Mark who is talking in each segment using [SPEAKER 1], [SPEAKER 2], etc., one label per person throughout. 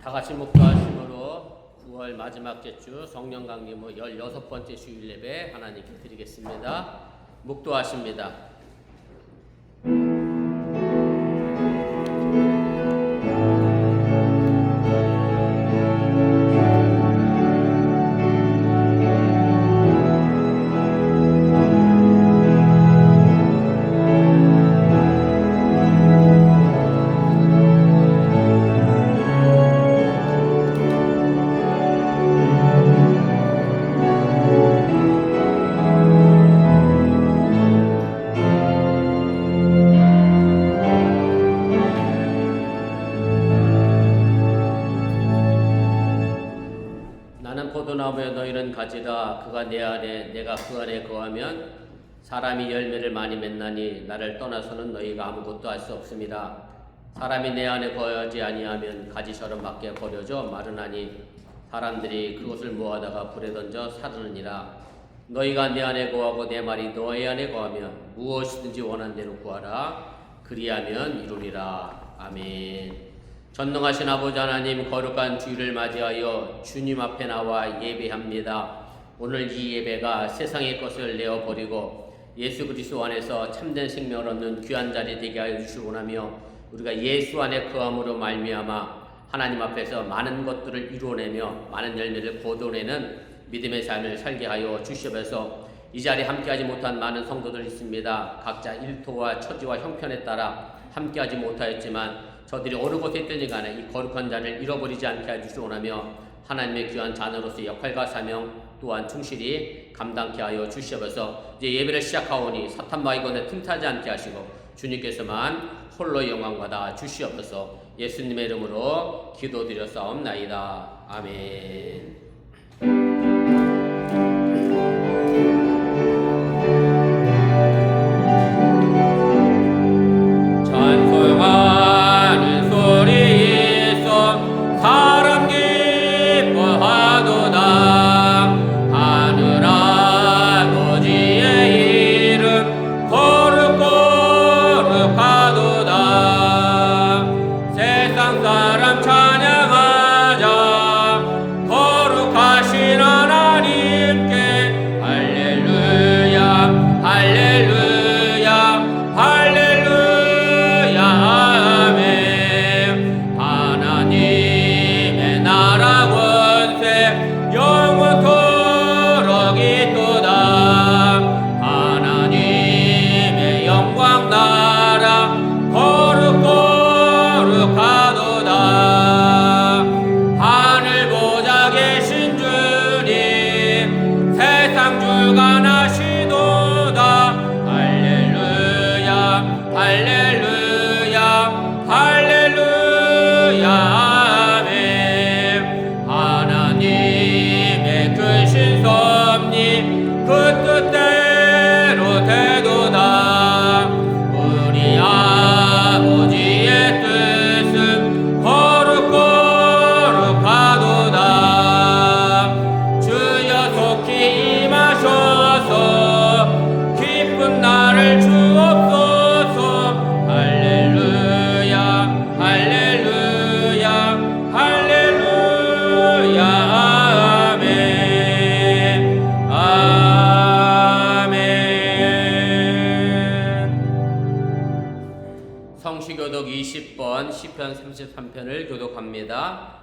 [SPEAKER 1] 다 같이 목도하심으로 9월 마지막 주 성령 강림 후 16번째 주일 예배 하나님께 드리겠습니다. 목도하십니다. 포도나무에 너희는 가지라. 그가 내 안에 내가 그 안에 거하면 사람이 열매를 많이 맺나니 나를 떠나서는 너희가 아무것도 할 수 없습니다. 사람이 내 안에 거하지 아니하면 가지처럼 밖에 버려져 마르나니 사람들이 그것을 모아다가 불에 던져 사르느니라. 너희가 내 안에 거하고 내 말이 너희 안에 거하면 무엇이든지 원한 대로 구하라. 그리하면 이루리라. 아멘. 전능하신 아버지 하나님, 거룩한 주일을 맞이하여 주님 앞에 나와 예배합니다. 오늘 이 예배가 세상의 것을 내어버리고 예수 그리스도 안에서 참된 생명을 얻는 귀한 자리 되게 하여 주시기 원하며, 우리가 예수 안에 거함으로 말미암아 하나님 앞에서 많은 것들을 이루어내며 많은 열매를 거둬내는 믿음의 삶을 살게 하여 주시옵소서. 이 자리에 함께하지 못한 많은 성도들 있습니다. 각자 일터와 처지와 형편에 따라 함께하지 못하였지만 저들이 어느 곳에 있든지 간에 이 거룩한 잔을 잃어버리지 않게 해주시기 원하며, 하나님의 귀한 자녀로서의 역할과 사명 또한 충실히 감당케 하여 주시옵소서. 이제 예배를 시작하오니 사탄과 이곳에 틈타지 않게 하시고 주님께서만 홀로 영광 받아 주시옵소서. 예수님의 이름으로 기도드렸사옵나이다. 아멘. 성시교독 20번 시편 33편을 교독합니다.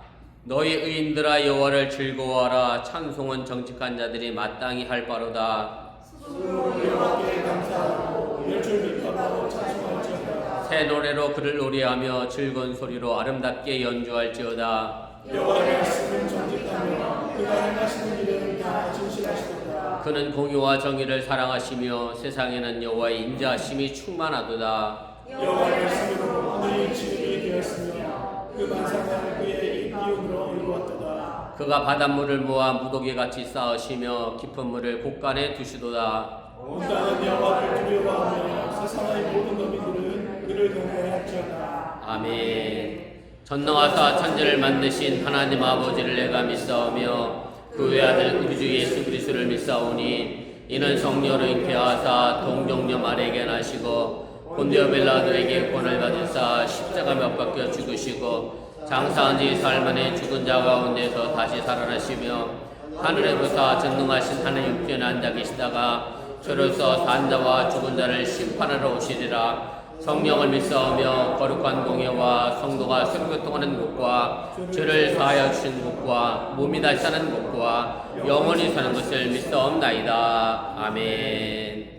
[SPEAKER 1] 너희 의인들아 여호와를 즐거워하라. 찬송은 정직한 자들이 마땅히 할 바로다.
[SPEAKER 2] 여호와께 감사하고 열출미하고 찬송할지어다.
[SPEAKER 1] 새 노래로 그를 노래하며 즐거운 소리로 아름답게 연주할지어다.
[SPEAKER 2] 여호와의 말씀은 정직하며 그가 행하시는 일은 다 진실하시도다.
[SPEAKER 1] 그는 공의와 정의를 사랑하시며 세상에는 여호와의 인자하심이 충만하도다.
[SPEAKER 2] 여호와의 말씀으로 하늘이 지름이 되었으며 그 만상을 그의 기운으로 이루었도다.
[SPEAKER 1] 그가 바닷물을 모아 무더기같이 쌓으시며 깊은 물을 곳간에 두시도다.
[SPEAKER 2] 온 땅은 여호와를 두려워하며 세상의 모든 거민들은 그를 경외할지어다.
[SPEAKER 1] 아멘. 전능하사 천지를 만드신 하나님 아버지를 내가 믿사오며 그 외아들 우리 주 예수 그리스도를 믿사오니 이는 성령으로 잉태하사 동정녀 마리아에게 나시고 본디오 빌라도에게 권을 받으사 십자가 못 박혀 죽으시고 장사한 지 사흘 만에 죽은 자 가운데서 다시 살아나시며 하늘에 보사 전능하신 하나님께서 앉아 계시다가 저로서 산 자와 죽은 자를 심판하러 오시리라. 성령을 믿사오며 거룩한 공예와 성도가 서로교통하는 것과 죄를 사하여 주신 것과 몸이 다시 사는 것과 영원히 사는 것을 믿사옵나이다. 아멘.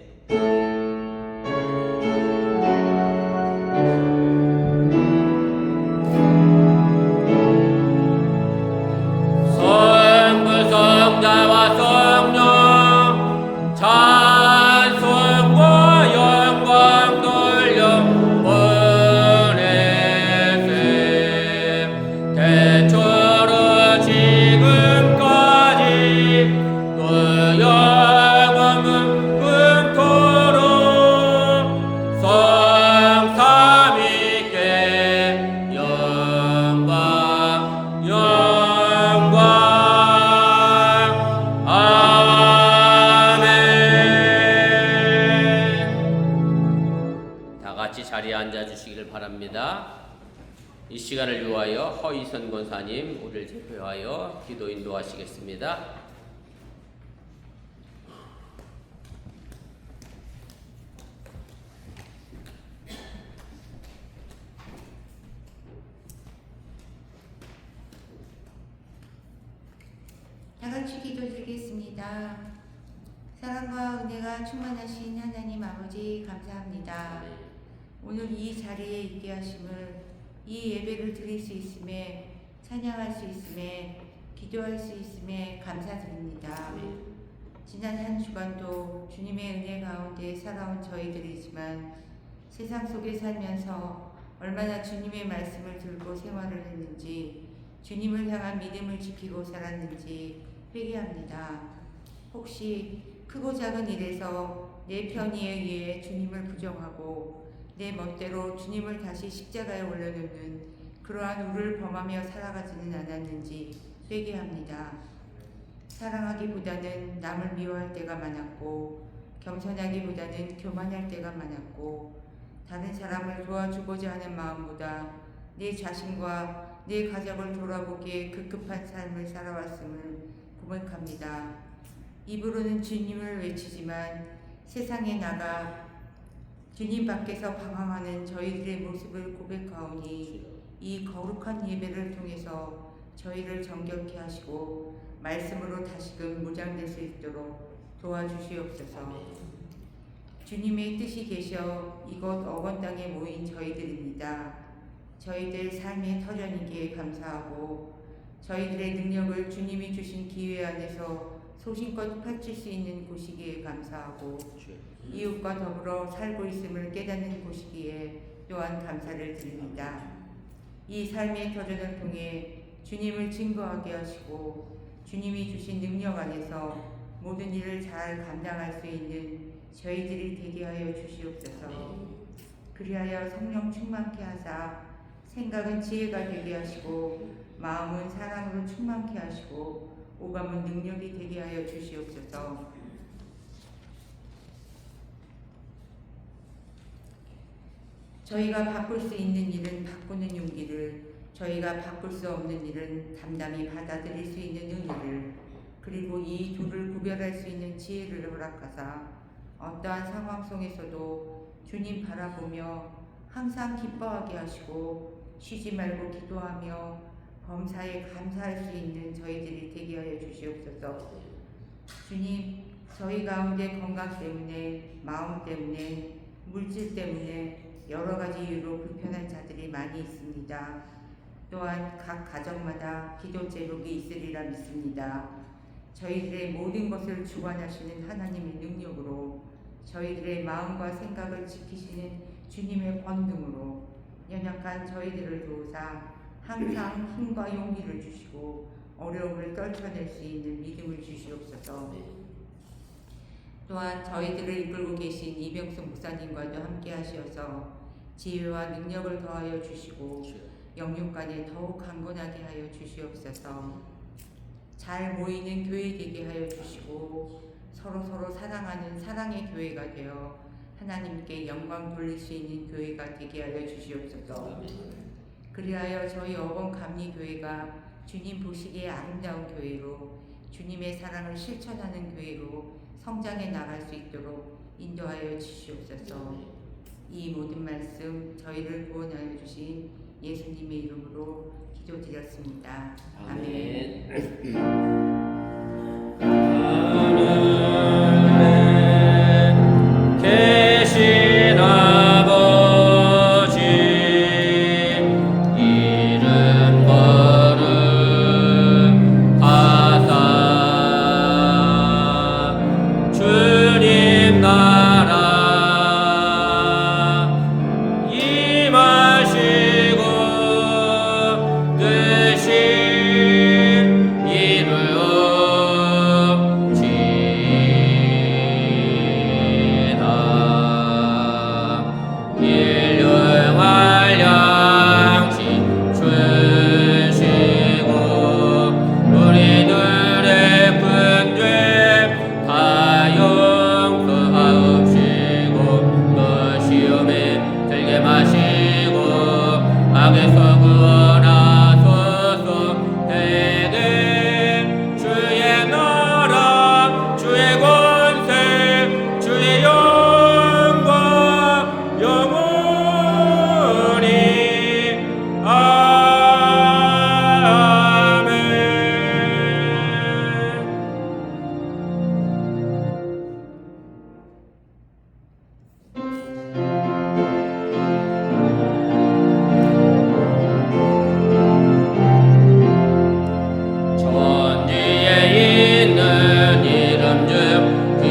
[SPEAKER 1] 성부 성자와 성령 찬송과 영광 돌려 보내세. 대초로 지금까지 그 영원은 끊도록 성삼위께 영광 자리에 앉아 주시기를 바랍니다. 이 시간을 위하여 허이선 권사님 우리를 대표하여 기도 인도하시겠습니다.
[SPEAKER 3] 다 같이 기도드리겠습니다. 사랑과 은혜가 충만하신 하나님 아버지 감사합니다. 오늘 이 자리에 있게 하심을, 이 예배를 드릴 수 있음에, 찬양할 수 있음에, 기도할 수 있음에 감사드립니다. 지난 한 주간도 주님의 은혜 가운데 살아온 저희들이지만 세상 속에 살면서 얼마나 주님의 말씀을 들고 생활을 했는지, 주님을 향한 믿음을 지키고 살았는지 회개합니다. 혹시 크고 작은 일에서 내 편의에 의해 주님을 부정하고 내 멋대로 주님을 다시 십자가에 올려놓는 그러한 우를 범하며 살아가지는 않았는지 회개합니다. 사랑하기보다는 남을 미워할 때가 많았고, 겸손하기보다는 교만할 때가 많았고, 다른 사람을 도와주고자 하는 마음보다 내 자신과 내 가족을 돌아보기에 급급한 삶을 살아왔음을 고백합니다. 입으로는 주님을 외치지만 세상에 나가 주님 밖에서 방황하는 저희들의 모습을 고백하오니 이 거룩한 예배를 통해서 저희를 정결케 하시고 말씀으로 다시금 무장될 수 있도록 도와주시옵소서. 주님의 뜻이 계셔 이곳 어건 땅에 모인 저희들입니다. 저희들 삶의 터전이기에 감사하고 저희들의 능력을 주님이 주신 기회 안에서 소신껏 펼칠 수 있는 곳이기에 감사하고 이웃과 더불어 살고 있음을 깨닫는 곳이기에 또한 감사를 드립니다. 이 삶의 터전을 통해 주님을 증거하게 하시고 주님이 주신 능력 안에서 모든 일을 잘 감당할 수 있는 저희들이 되게 하여 주시옵소서. 그리하여 성령 충만케 하사 생각은 지혜가 되게 하시고 마음은 사랑으로 충만케 하시고 오감은 능력이 되게 하여 주시옵소서. 저희가 바꿀 수 있는 일은 바꾸는 용기를, 저희가 바꿀 수 없는 일은 담담히 받아들일 수 있는 은혜를, 그리고 이 둘을 구별할 수 있는 지혜를 허락하사 어떠한 상황 속에서도 주님 바라보며 항상 기뻐하게 하시고 쉬지 말고 기도하며 범사에 감사할 수 있는 저희들이 되게 하여 주시옵소서. 주님, 저희 가운데 건강 때문에, 마음 때문에, 물질 때문에 여러 가지 이유로 불편한 자들이 많이 있습니다. 또한 각 가정마다 기도 제목이 있으리라 믿습니다. 저희들의 모든 것을 주관하시는 하나님의 능력으로 저희들의 마음과 생각을 지키시는 주님의 권능으로 연약한 저희들을 도우사 항상 힘과 용기를 주시고 어려움을 떨쳐낼 수 있는 믿음을 주시옵소서. 또한 저희들을 이끌고 계신 이병수 목사님과도 함께 하시어서 지혜와 능력을 더하여 주시고 영육간에 더욱 강건하게 하여 주시옵소서. 잘 모이는 교회 되게 하여 주시고 서로 사랑하는 사랑의 교회가 되어 하나님께 영광 돌릴 수 있는 교회가 되게 하여 주시옵소서. 그리하여 저희 어번 감리교회가 주님 보시기에 아름다운 교회로 주님의 사랑을 실천하는 교회로 성장해 나갈 수 있도록 인도하여 주시옵소서. 이 모든 말씀 저희를 구원하여 주신 예수님의 이름으로 기도드렸습니다. 아멘.
[SPEAKER 1] 계신 아버지 이름 거룩하사 주님 나라 임하시고 뜻이 일용할 양식 주시고 우리들의 분죄 다 용서하옵시고 또 시험에 들게 마시고 악에서 구원하소서. 대개 주의 나라 주의 권세 주의 영광 영원히 아멘. 천지에 있는 이름 중 그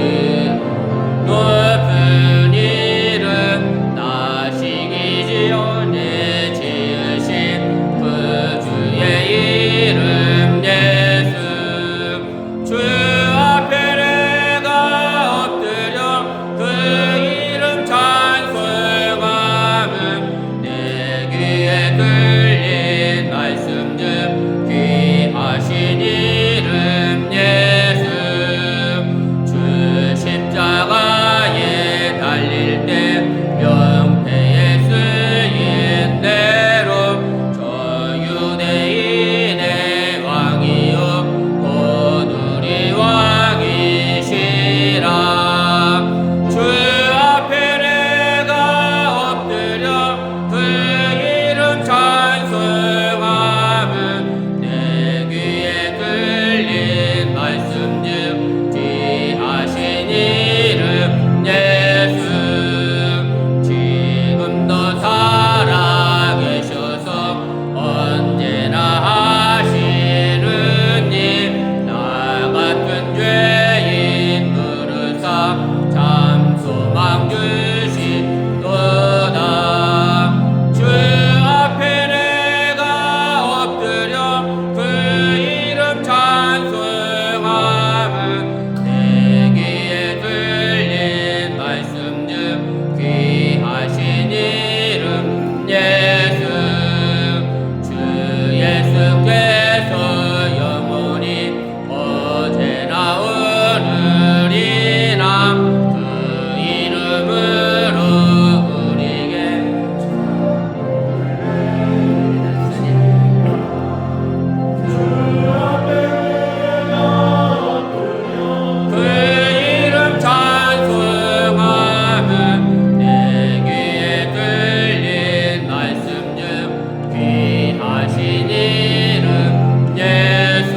[SPEAKER 1] 높은 이름 나시기 전에 지으신 그 주의 이름 예수. 주 앞에 내가 엎드려 그 이름 찬송함은 내 귀에 들린 말씀 중 귀하신 이름 예수. 주 십자가에 달릴 때 명패에 쓰인 대로 저 유대인의 왕이요 곧 우리 왕이시라. 주 앞에 내가 엎드려 그 이름 찬송함은 내 귀에 들린 말씀 중 귀하신 이름 예수. 지금도 살아계셔서 언제나 하시는 일 나 같은 죄인 부르사 참 소망 주시도다. 주 앞에 내가 엎드려 그 이름 찬송함은 내 귀에 들린 말씀 중 귀하신 이름 예수. 주 예수께서 영원히 어제나 오늘이나 그 이름으로 우리에게 그 이름 찬송함은 내 귀에 들린 말씀 중 귀하신 이름 예수.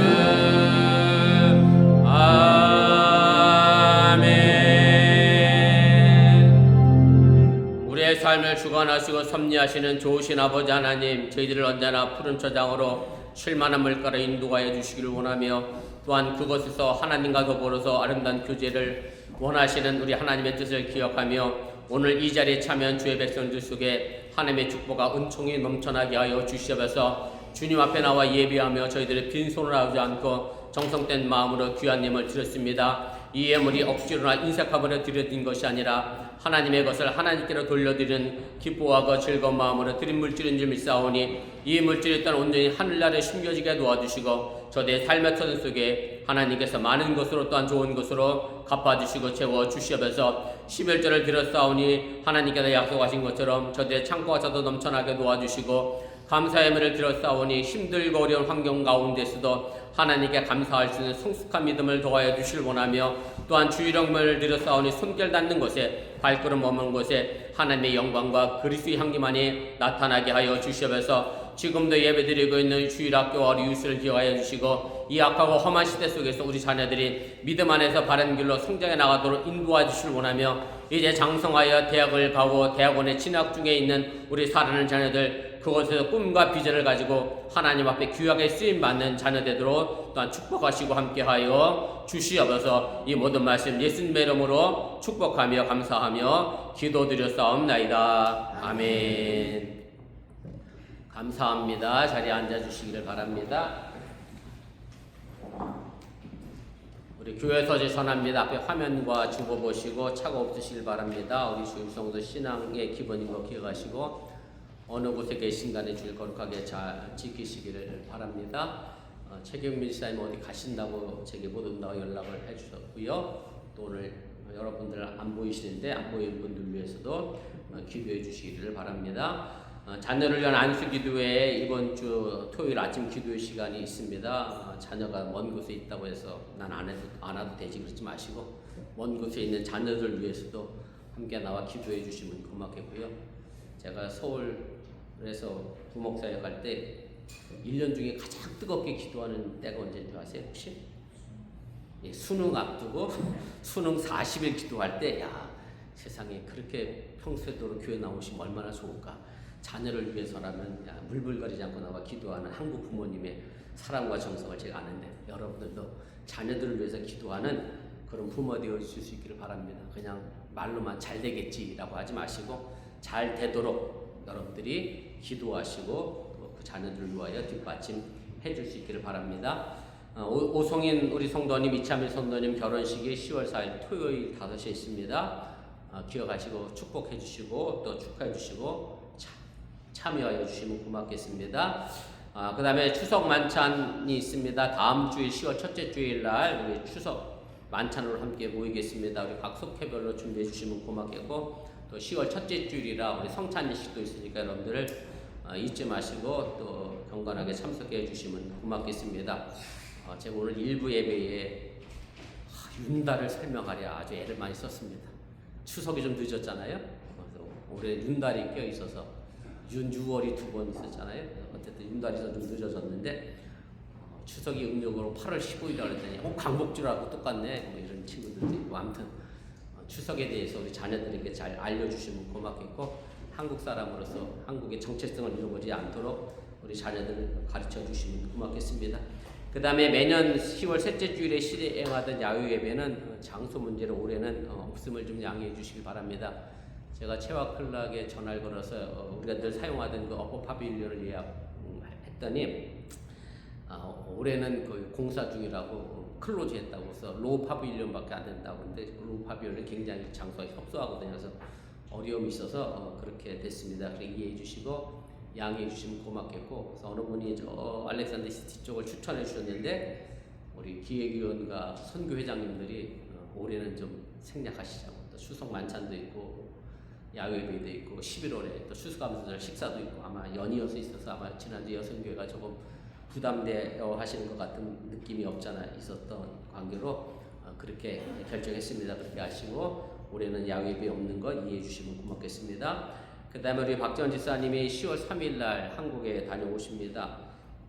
[SPEAKER 1] 아멘. 우리의 삶을 주관하시고 섭리하시는 좋으신 아버지 하나님, 저희들을 언제나 푸른 초장으로 쉴만한 물가로 인도하여 주시기를 원하며 또한 그곳에서 하나님과 더불어서 아름다운 교제를 원하시는 우리 하나님의 뜻을 기억하며 오늘 이 자리에 참여한 주의 백성들 속에 하나님의 축복과 은총이 넘쳐나게 하여 주시옵소서. 주님 앞에 나와 예배하며 저희들의 빈손을 하지 않고 정성된 마음으로 귀한 예물을 드렸습니다. 이 예물이 억지로나 인색함으로 드려진 것이 아니라 하나님의 것을 하나님께로 돌려드리는 기뻐하고 즐거운 마음으로 드린 물질인 줄 믿사오니 이 물질이 또한 온전히 하늘나라에 숨겨지게 도와주시고 저들의 삶의 터전 속에 하나님께서 많은 것으로 또한 좋은 것으로 갚아주시고 채워주시옵소서. 11절을 드렸사오니 하나님께서 약속하신 것처럼 저들의 창고가 저도 넘쳐나게 도와주시고 감사의 말을 들었사오니 힘들고 어려운 환경 가운데서도 하나님께 감사할 수 있는 성숙한 믿음을 도와여 주시길 원하며 또한 주일영을 드렸사오니 손길 닿는 곳에 발걸음 머무는 곳에 하나님의 영광과 그리스도의 향기만이 나타나게 하여 주시옵소서. 지금도 예배드리고 있는 주일학교와 우리 유스를 기억하여 주시고 이 악하고 험한 시대 속에서 우리 자녀들이 믿음 안에서 바른 길로 성장해 나가도록 인도해 주시길 원하며 이제 장성하여 대학을 가고 대학원에 진학 중에 있는 우리 사랑하는 자녀들 그곳에서 꿈과 비전을 가지고 하나님 앞에 귀하게 쓰임받는 자녀 되도록 또한 축복하시고 함께하여 주시옵소서. 이 모든 말씀 예수님의 이름으로 축복하며 감사하며 기도드렸사옵나이다. 아멘. 감사합니다. 자리에 앉아주시기를 바랍니다. 우리 교회 서재 전합니다. 앞에 화면과 주보 보시고 착오 없으시길 바랍니다. 우리 주일성도 신앙의 기본인 거 기억하시고 어느 곳에 계신 간에 주일 거룩하게 잘 지키시기를 바랍니다. 최경민 지사님 어디 가신다고 제게 못 온다고 연락을 해주셨고요. 또 오늘 여러분들 안 보이시는데 안 보이는 분들 위해서도 기도해 주시기를 바랍니다. 자녀를 위한 안수기도회 이번 주 토요일 아침 기도회 시간이 있습니다. 자녀가 먼 곳에 있다고 해서 난 안 와도 되지 그러지 마시고 먼 곳에 있는 자녀들 위해서도 함께 나와 기도해 주시면 고맙겠고요. 제가 서울에서 부목사역 할 때 1년 중에 가장 뜨겁게 기도하는 때가 언제인 줄 아세요 혹시? 수능 앞두고 수능 40일 기도할 때 야 세상에 그렇게 평소에도 교회 나오시면 얼마나 좋을까. 자녀를 위해서라면 물불거리지 않고 나와 기도하는 한국 부모님의 사랑과 정성을 제가 아는데 여러분들도 자녀들을 위해서 기도하는 그런 부모 되어주실 수 있기를 바랍니다. 그냥 말로만 잘 되겠지라고 하지 마시고 잘 되도록 여러분들이 기도하시고 또 그 자녀들을 위하여 뒷받침 해줄 수 있기를 바랍니다. 오송인 우리 성도님 이참일 성도님 결혼식이 10월 4일 토요일 5시에 있습니다. 기억하시고 축복해 주시고 또 축하해 주시고 참여하여 주시면 고맙겠습니다. 그 다음에 추석 만찬이 있습니다. 다음 주일 10월 첫째 주일 날 우리 추석 만찬으로 함께 모이겠습니다. 우리 각 속회별로 준비해 주시면 고맙겠고 또 10월 첫째 주일이라 우리 성찬식도 있으니까 여러분들 잊지 마시고 또 경건하게 참석해 주시면 고맙겠습니다. 제가 오늘 일부 예배에 윤달을 설명하려 아주 애를 많이 썼습니다. 추석이 좀 늦었잖아요. 올해 윤달이 껴 있어서 윤6월이 2번 있었잖아요. 어쨌든 윤달이 좀 늦어졌는데 추석이 음력으로 8월 15일이라고 했더니 광복주라고 똑같네 뭐 이런 친구들도 있고 아무튼 추석에 대해서 우리 자녀들에게 잘 알려주시면 고맙겠고 한국 사람으로서 한국의 정체성을 잃어버리지 않도록 우리 자녀들을 가르쳐 주시면 고맙겠습니다. 그 다음에 매년 10월 셋째 주일에 실행하던 야외 예배는 장소 문제로 올해는 없음을 좀 양해해 주시기 바랍니다. 제가 체화클락에 전화를 걸어서 우리가 늘 사용하던 그 어퍼 파빌리온을 예약했더니 올해는 그 공사 중이라고 클로즈 했다고 해서 로우 파빌리온밖에 안 된다고 하는데 로우 파빌리온은 굉장히 장소가 협소하거든요. 그래서 어려움이 있어서 그렇게 됐습니다. 그래서 이해해 주시고 양해해 주시면 고맙겠고 그래서 어느 분이 저 알렉산더 시티 쪽을 추천해 주셨는데 우리 기획위원과 선교회장님들이 올해는 좀 생략하시자고 또 추석 만찬도 있고 야외배도 있고 11월에 또 추수감사절 식사도 있고 아마 연이어서 있어서 아마 지난주 여성교회가 조금 부담되어 하시는 것 같은 느낌이 없잖아 있었던 관계로 그렇게 결정했습니다. 그렇게 하시고 올해는 야외배 없는 거 이해해 주시면 고맙겠습니다. 그 다음에 우리 박지원 집사님이 10월 3일 날 한국에 다녀오십니다.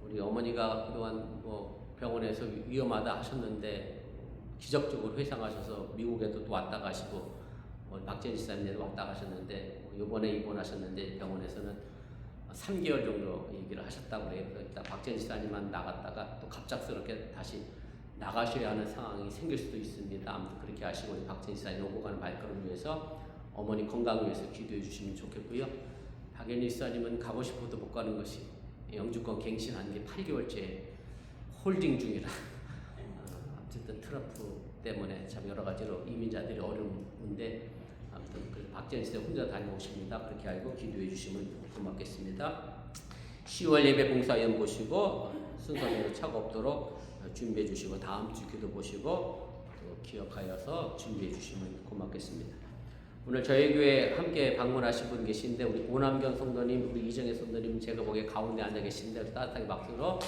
[SPEAKER 1] 우리 어머니가 그동안 뭐 병원에서 위험하다 하셨는데 기적적으로 회상하셔서 미국에도 또 왔다 가시고 박지원 집사님도 왔다 가셨는데 요번에 입원하셨는데 병원에서는 3개월 정도 얘기를 하셨다고 그래요. 그러니까 박지원 집사님만 나갔다가 또 갑작스럽게 다시 나가셔야 하는 상황이 생길 수도 있습니다. 아무튼 그렇게 하시고 우리 박지원 집사님 오고 가는 발걸음을 위해서 어머니 건강을 위해서 기도해 주시면 좋겠고요. 박연희 집사님은 가고 싶어도 못 가는 것이 영주권 갱신한 게 8개월째 홀딩 중이라 어쨌든 트럼프 때문에 참 여러 가지로 이민자들이 어려운데 아무튼 박지원 집사님 혼자 다녀오십니다. 그렇게 알고 기도해 주시면 고맙겠습니다. 10월 예배 봉사위원 보시고 순서대로 차가 없도록 준비해 주시고 다음 주 기도 보시고 또 기억하여서 준비해 주시면 고맙겠습니다. 오늘 저희 교회 함께 방문하신 분 계신데 우리 오남경 성도님, 우리 이정혜 성도님 제가 보기에 가운데 앉아 계신데 따뜻하게 박수로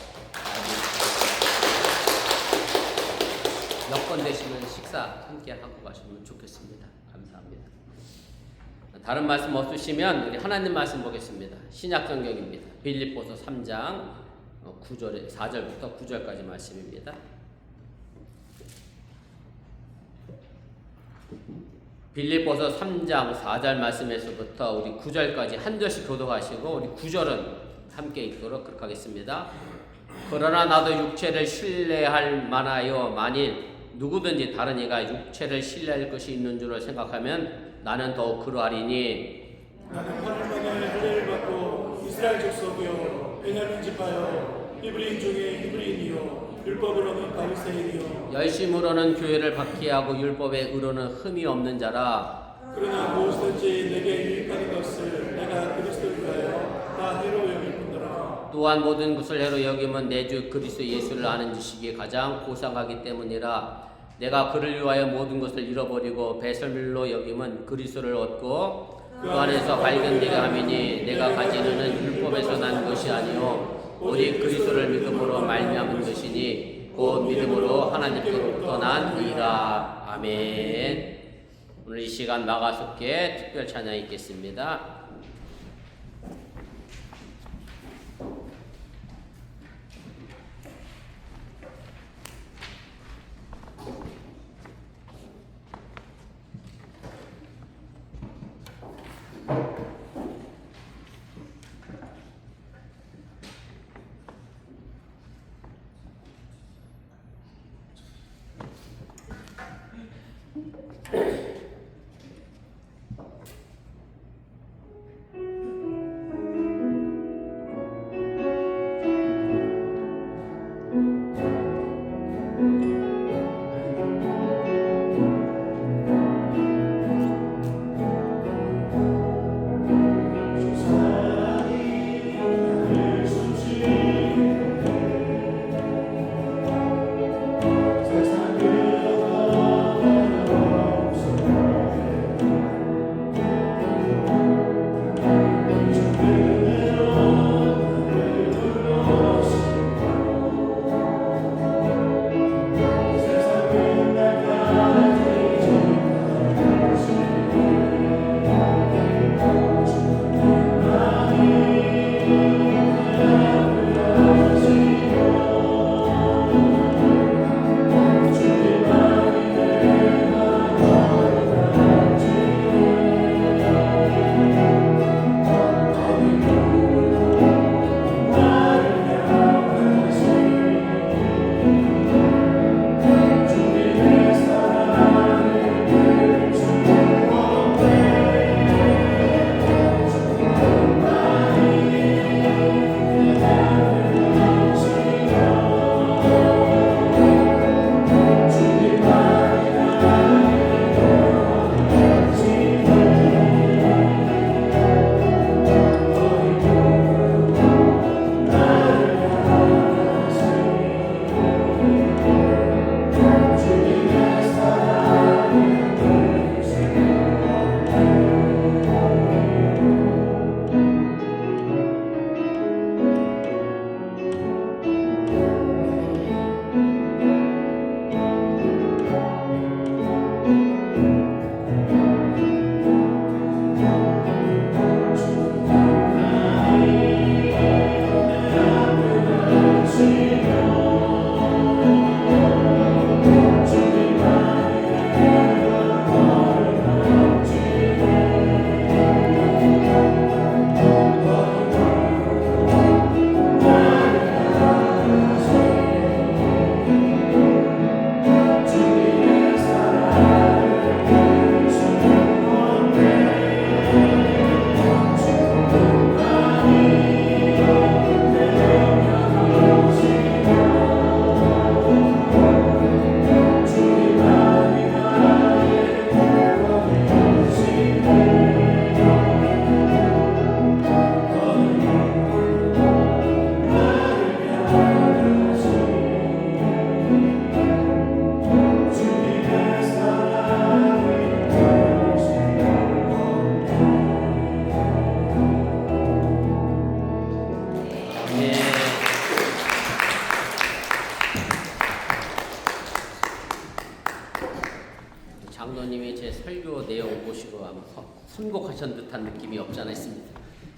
[SPEAKER 1] 여건 되시면 식사 함께 하고 가시면 좋겠습니다. 감사합니다. 다른 말씀 없으시면 우리 하나님 말씀 보겠습니다. 신약 성경입니다. 빌립보서 3장 9절에 4절부터 9절까지 말씀입니다. 빌립보서 3장 4절 말씀에서부터 우리 9절까지 한 절씩 교독하시고 우리 9절은 함께 읽도록 그렇게 하겠습니다. 그러나 나도 육체를 신뢰할 만하여 만일 누구든지 다른 이가 육체를 신뢰할 것이 있는 줄을 생각하면 나는 더욱 그러하리니
[SPEAKER 2] 나는 하늘만을 할례를 받고 이스라엘 족속이요 베냐민 지파요 히브리인 중에 히브리인이요 율법으로는 바리새인이요
[SPEAKER 1] 열심으로는 교회를 박해하고 율법의 의로는 흠이 없는 자라.
[SPEAKER 2] 그러나 무엇이든지 내게 유익하는 것을 내가 그리스도를 위하여 다 해로 여길 뿐더라.
[SPEAKER 1] 또한 모든 것을 해로 여김은 내 주 그리스도 예수를 아는 지식이 가장 고상하기 때문이라. 내가 그를 위하여 모든 것을 잃어버리고 배설물로 여김은 그리스도를 얻고 그 안에서 발견되게 함이니 내가 가지는 율법에서 난 것이 아니요 오직 그리스도를 믿음으로 말미암은 것이니 곧 믿음으로 하나님께로부터 난 이라. 아멘. 오늘 이 시간 마가속기에 특별 찬양 있겠습니다.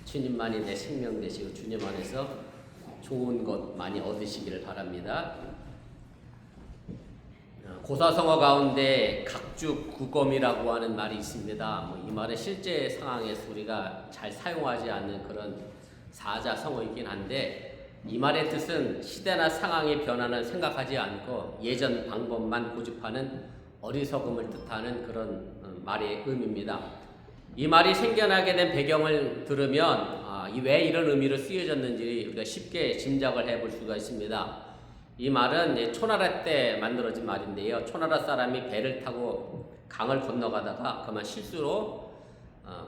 [SPEAKER 1] 주님만이 내 생명 되시고 주님 안에서 좋은 것 많이 얻으시기를 바랍니다. 고사성어 가운데 각주구검이라고 하는 말이 있습니다. 이 말은 실제 상황에서 우리가 잘 사용하지 않는 그런 사자성어이긴 한데, 이 말의 뜻은 시대나 상황의 변화는 생각하지 않고 예전 방법만 고집하는 어리석음을 뜻하는 그런 말의 의미입니다. 이 말이 생겨나게 된 배경을 들으면 왜 이런 의미로 쓰여졌는지 우리가 쉽게 짐작을 해볼 수가 있습니다. 이 말은 초나라 때 만들어진 말인데요. 초나라 사람이 배를 타고 강을 건너가다가 그만 실수로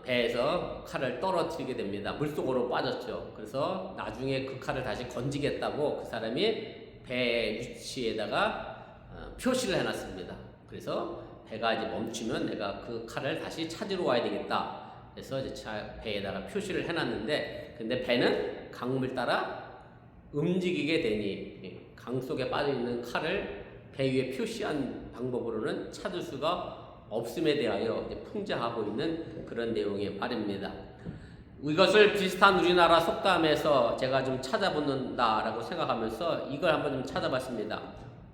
[SPEAKER 1] 배에서 칼을 떨어뜨리게 됩니다. 물속으로 빠졌죠. 그래서 나중에 그 칼을 다시 건지겠다고 그 사람이 배 위치에다가 표시를 해놨습니다. 그래서 배가 이제 멈추면 내가 그 칼을 다시 찾으러 와야 되겠다. 그래서 이제 배에다가 표시를 해놨는데, 근데 배는 강물 따라 움직이게 되니 강 속에 빠져있는 칼을 배 위에 표시한 방법으로는 찾을 수가 없음에 대하여 풍자하고 있는 그런 내용의 말입니다. 이것을 비슷한 우리나라 속담에서 제가 좀 찾아본다라고 생각하면서 이걸 한번 좀 찾아봤습니다.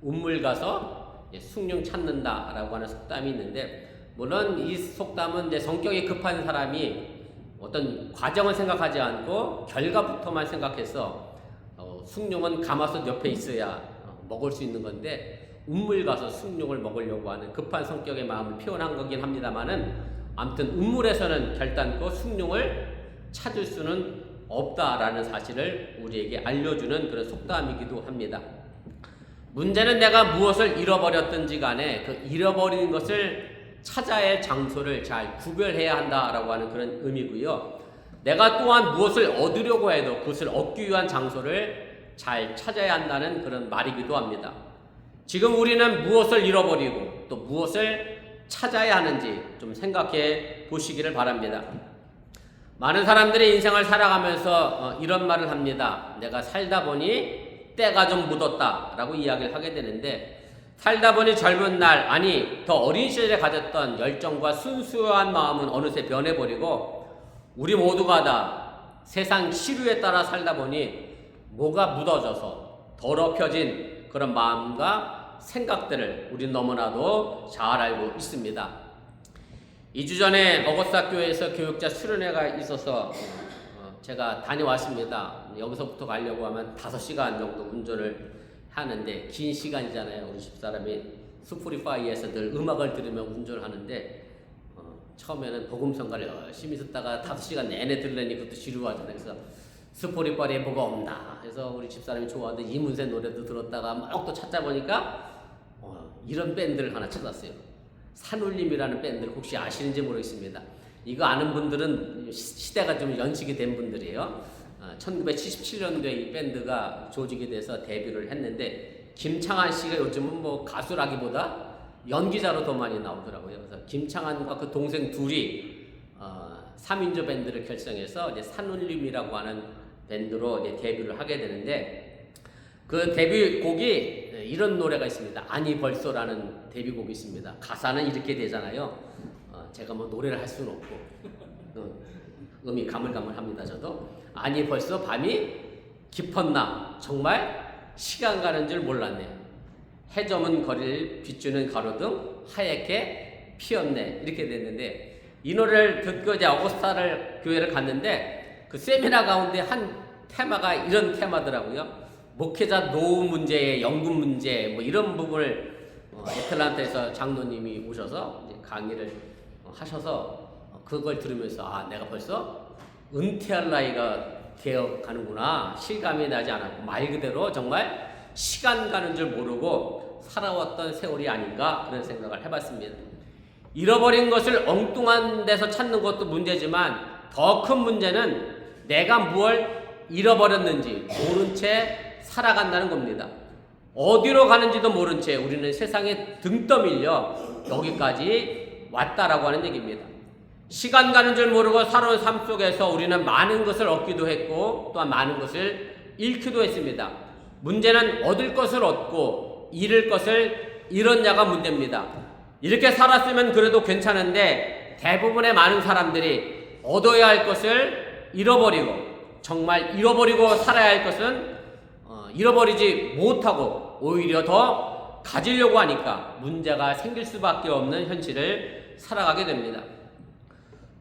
[SPEAKER 1] 운물 가서 숭늉 찾는다라고 하는 속담이 있는데, 물론 이 속담은 이제 성격이 급한 사람이 어떤 과정을 생각하지 않고 결과부터만 생각해서 숭늉은 가마솥 옆에 있어야 먹을 수 있는 건데, 운물 가서 숭늉을 먹으려고 하는 급한 성격의 마음을 표현한 거긴 합니다만은, 아무튼 운물에서는 결단코 숭늉을 찾을 수는 없다라는 사실을 우리에게 알려주는 그런 속담이기도 합니다. 문제는 내가 무엇을 잃어버렸든지 간에 그 잃어버린 것을 찾아야 할 장소를 잘 구별해야 한다라고 하는 그런 의미고요. 내가 또한 무엇을 얻으려고 해도 그것을 얻기 위한 장소를 잘 찾아야 한다는 그런 말이기도 합니다. 지금 우리는 무엇을 잃어버리고 또 무엇을 찾아야 하는지 좀 생각해 보시기를 바랍니다. 많은 사람들이 인생을 살아가면서 이런 말을 합니다. 내가 살다 보니 때가 좀 묻었다 라고 이야기를 하게 되는데, 살다 보니 젊은 날, 아니 더 어린 시절에 가졌던 열정과 순수한 마음은 어느새 변해버리고, 우리 모두가 다 세상 시류에 따라 살다 보니 뭐가 묻어져서 더럽혀진 그런 마음과 생각들을 우리 너무나도 잘 알고 있습니다. 2주 전에 어거스타교회에서 교육자 수련회가 있어서 제가 다녀왔습니다. 여기서부터 가려고 하면 5시간 정도 운전을 하는데, 긴 시간이잖아요. 우리 집사람이 스포티파이에서 늘 음악을 들으며 운전을 하는데, 처음에는 복음성가를 열심히 듣다가 5시간 내내 들으려니 그것도 지루하잖아요. 그래서 스포티파이에 뭐가 없나 해서 우리 집사람이 좋아하는 이문세 노래도 들었다가 막 또 찾아보니까 이런 밴드를 하나 찾았어요. 산울림이라는 밴드를 혹시 아시는지 모르겠습니다. 이거 아는 분들은 시대가 좀 연식이 된 분들이에요. 1977년도에 이 밴드가 조직이 돼서 데뷔를 했는데, 김창완 씨가 요즘은 뭐 가수라기보다 연기자로 더 많이 나오더라고요. 그래서 김창완과 그 동생 둘이 3인조 밴드를 결성해서 이제 산울림이라고 하는 밴드로 이제 데뷔를 하게 되는데, 그 데뷔곡이 이런 노래가 있습니다. 아니 벌써라는 데뷔곡이 있습니다. 가사는 이렇게 되잖아요. 제가 뭐 노래를 할 수는 없고 음이 가물가물합니다. 저도 아니 벌써 밤이 깊었나, 정말 시간 가는 줄 몰랐네, 해 저문 거리를 비추는 가로등 하얗게 피었네, 이렇게 됐는데, 이 노래를 듣고 이제 어거스타를 교회를 갔는데 그 세미나 가운데 한 테마가 이런 테마더라고요. 목회자 노후 문제, 연금 문제, 뭐 이런 부분을 애틀란타에서 장로님이 오셔서 이제 강의를 하셔서 그걸 들으면서 내가 벌써 은퇴할 나이가 되어 가는구나, 실감이 나지 않았고 말 그대로 정말 시간 가는 줄 모르고 살아왔던 세월이 아닌가 그런 생각을 해봤습니다. 잃어버린 것을 엉뚱한 데서 찾는 것도 문제지만 더 큰 문제는 내가 무엇을 잃어버렸는지 모른 채 살아간다는 겁니다. 어디로 가는지도 모른 채 우리는 세상에 등 떠밀려 여기까지 왔다라고 하는 얘기입니다. 시간 가는 줄 모르고 살아온 삶 속에서 우리는 많은 것을 얻기도 했고 또한 많은 것을 잃기도 했습니다. 문제는 얻을 것을 얻고 잃을 것을 잃었냐가 문제입니다. 이렇게 살았으면 그래도 괜찮은데 대부분의 많은 사람들이 얻어야 할 것을 잃어버리고 정말 잃어버리고 살아야 할 것은 잃어버리지 못하고 오히려 더 가지려고 하니까 문제가 생길 수밖에 없는 현실을 살아가게 됩니다.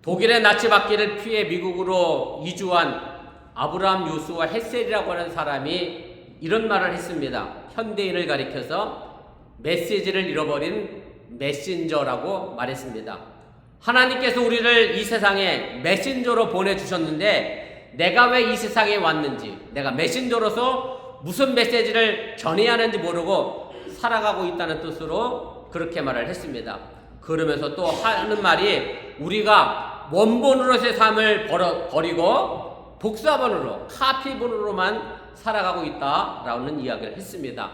[SPEAKER 1] 독일의 나치 받기를 피해 미국으로 이주한 아브라함 요수와 햇셀이라고 하는 사람이 이런 말을 했습니다. 현대인을 가리켜서 메시지를 잃어버린 메신저라고 말했습니다. 하나님께서 우리를 이 세상에 메신저로 보내주셨는데 내가 왜 이 세상에 왔는지, 내가 메신저로서 무슨 메시지를 전해야 하는지 모르고 살아가고 있다는 뜻으로 그렇게 말을 했습니다. 그러면서 또 하는 말이 우리가 원본으로서의 삶을 버리고 복사본으로, 카피본으로만 살아가고 있다라는 이야기를 했습니다.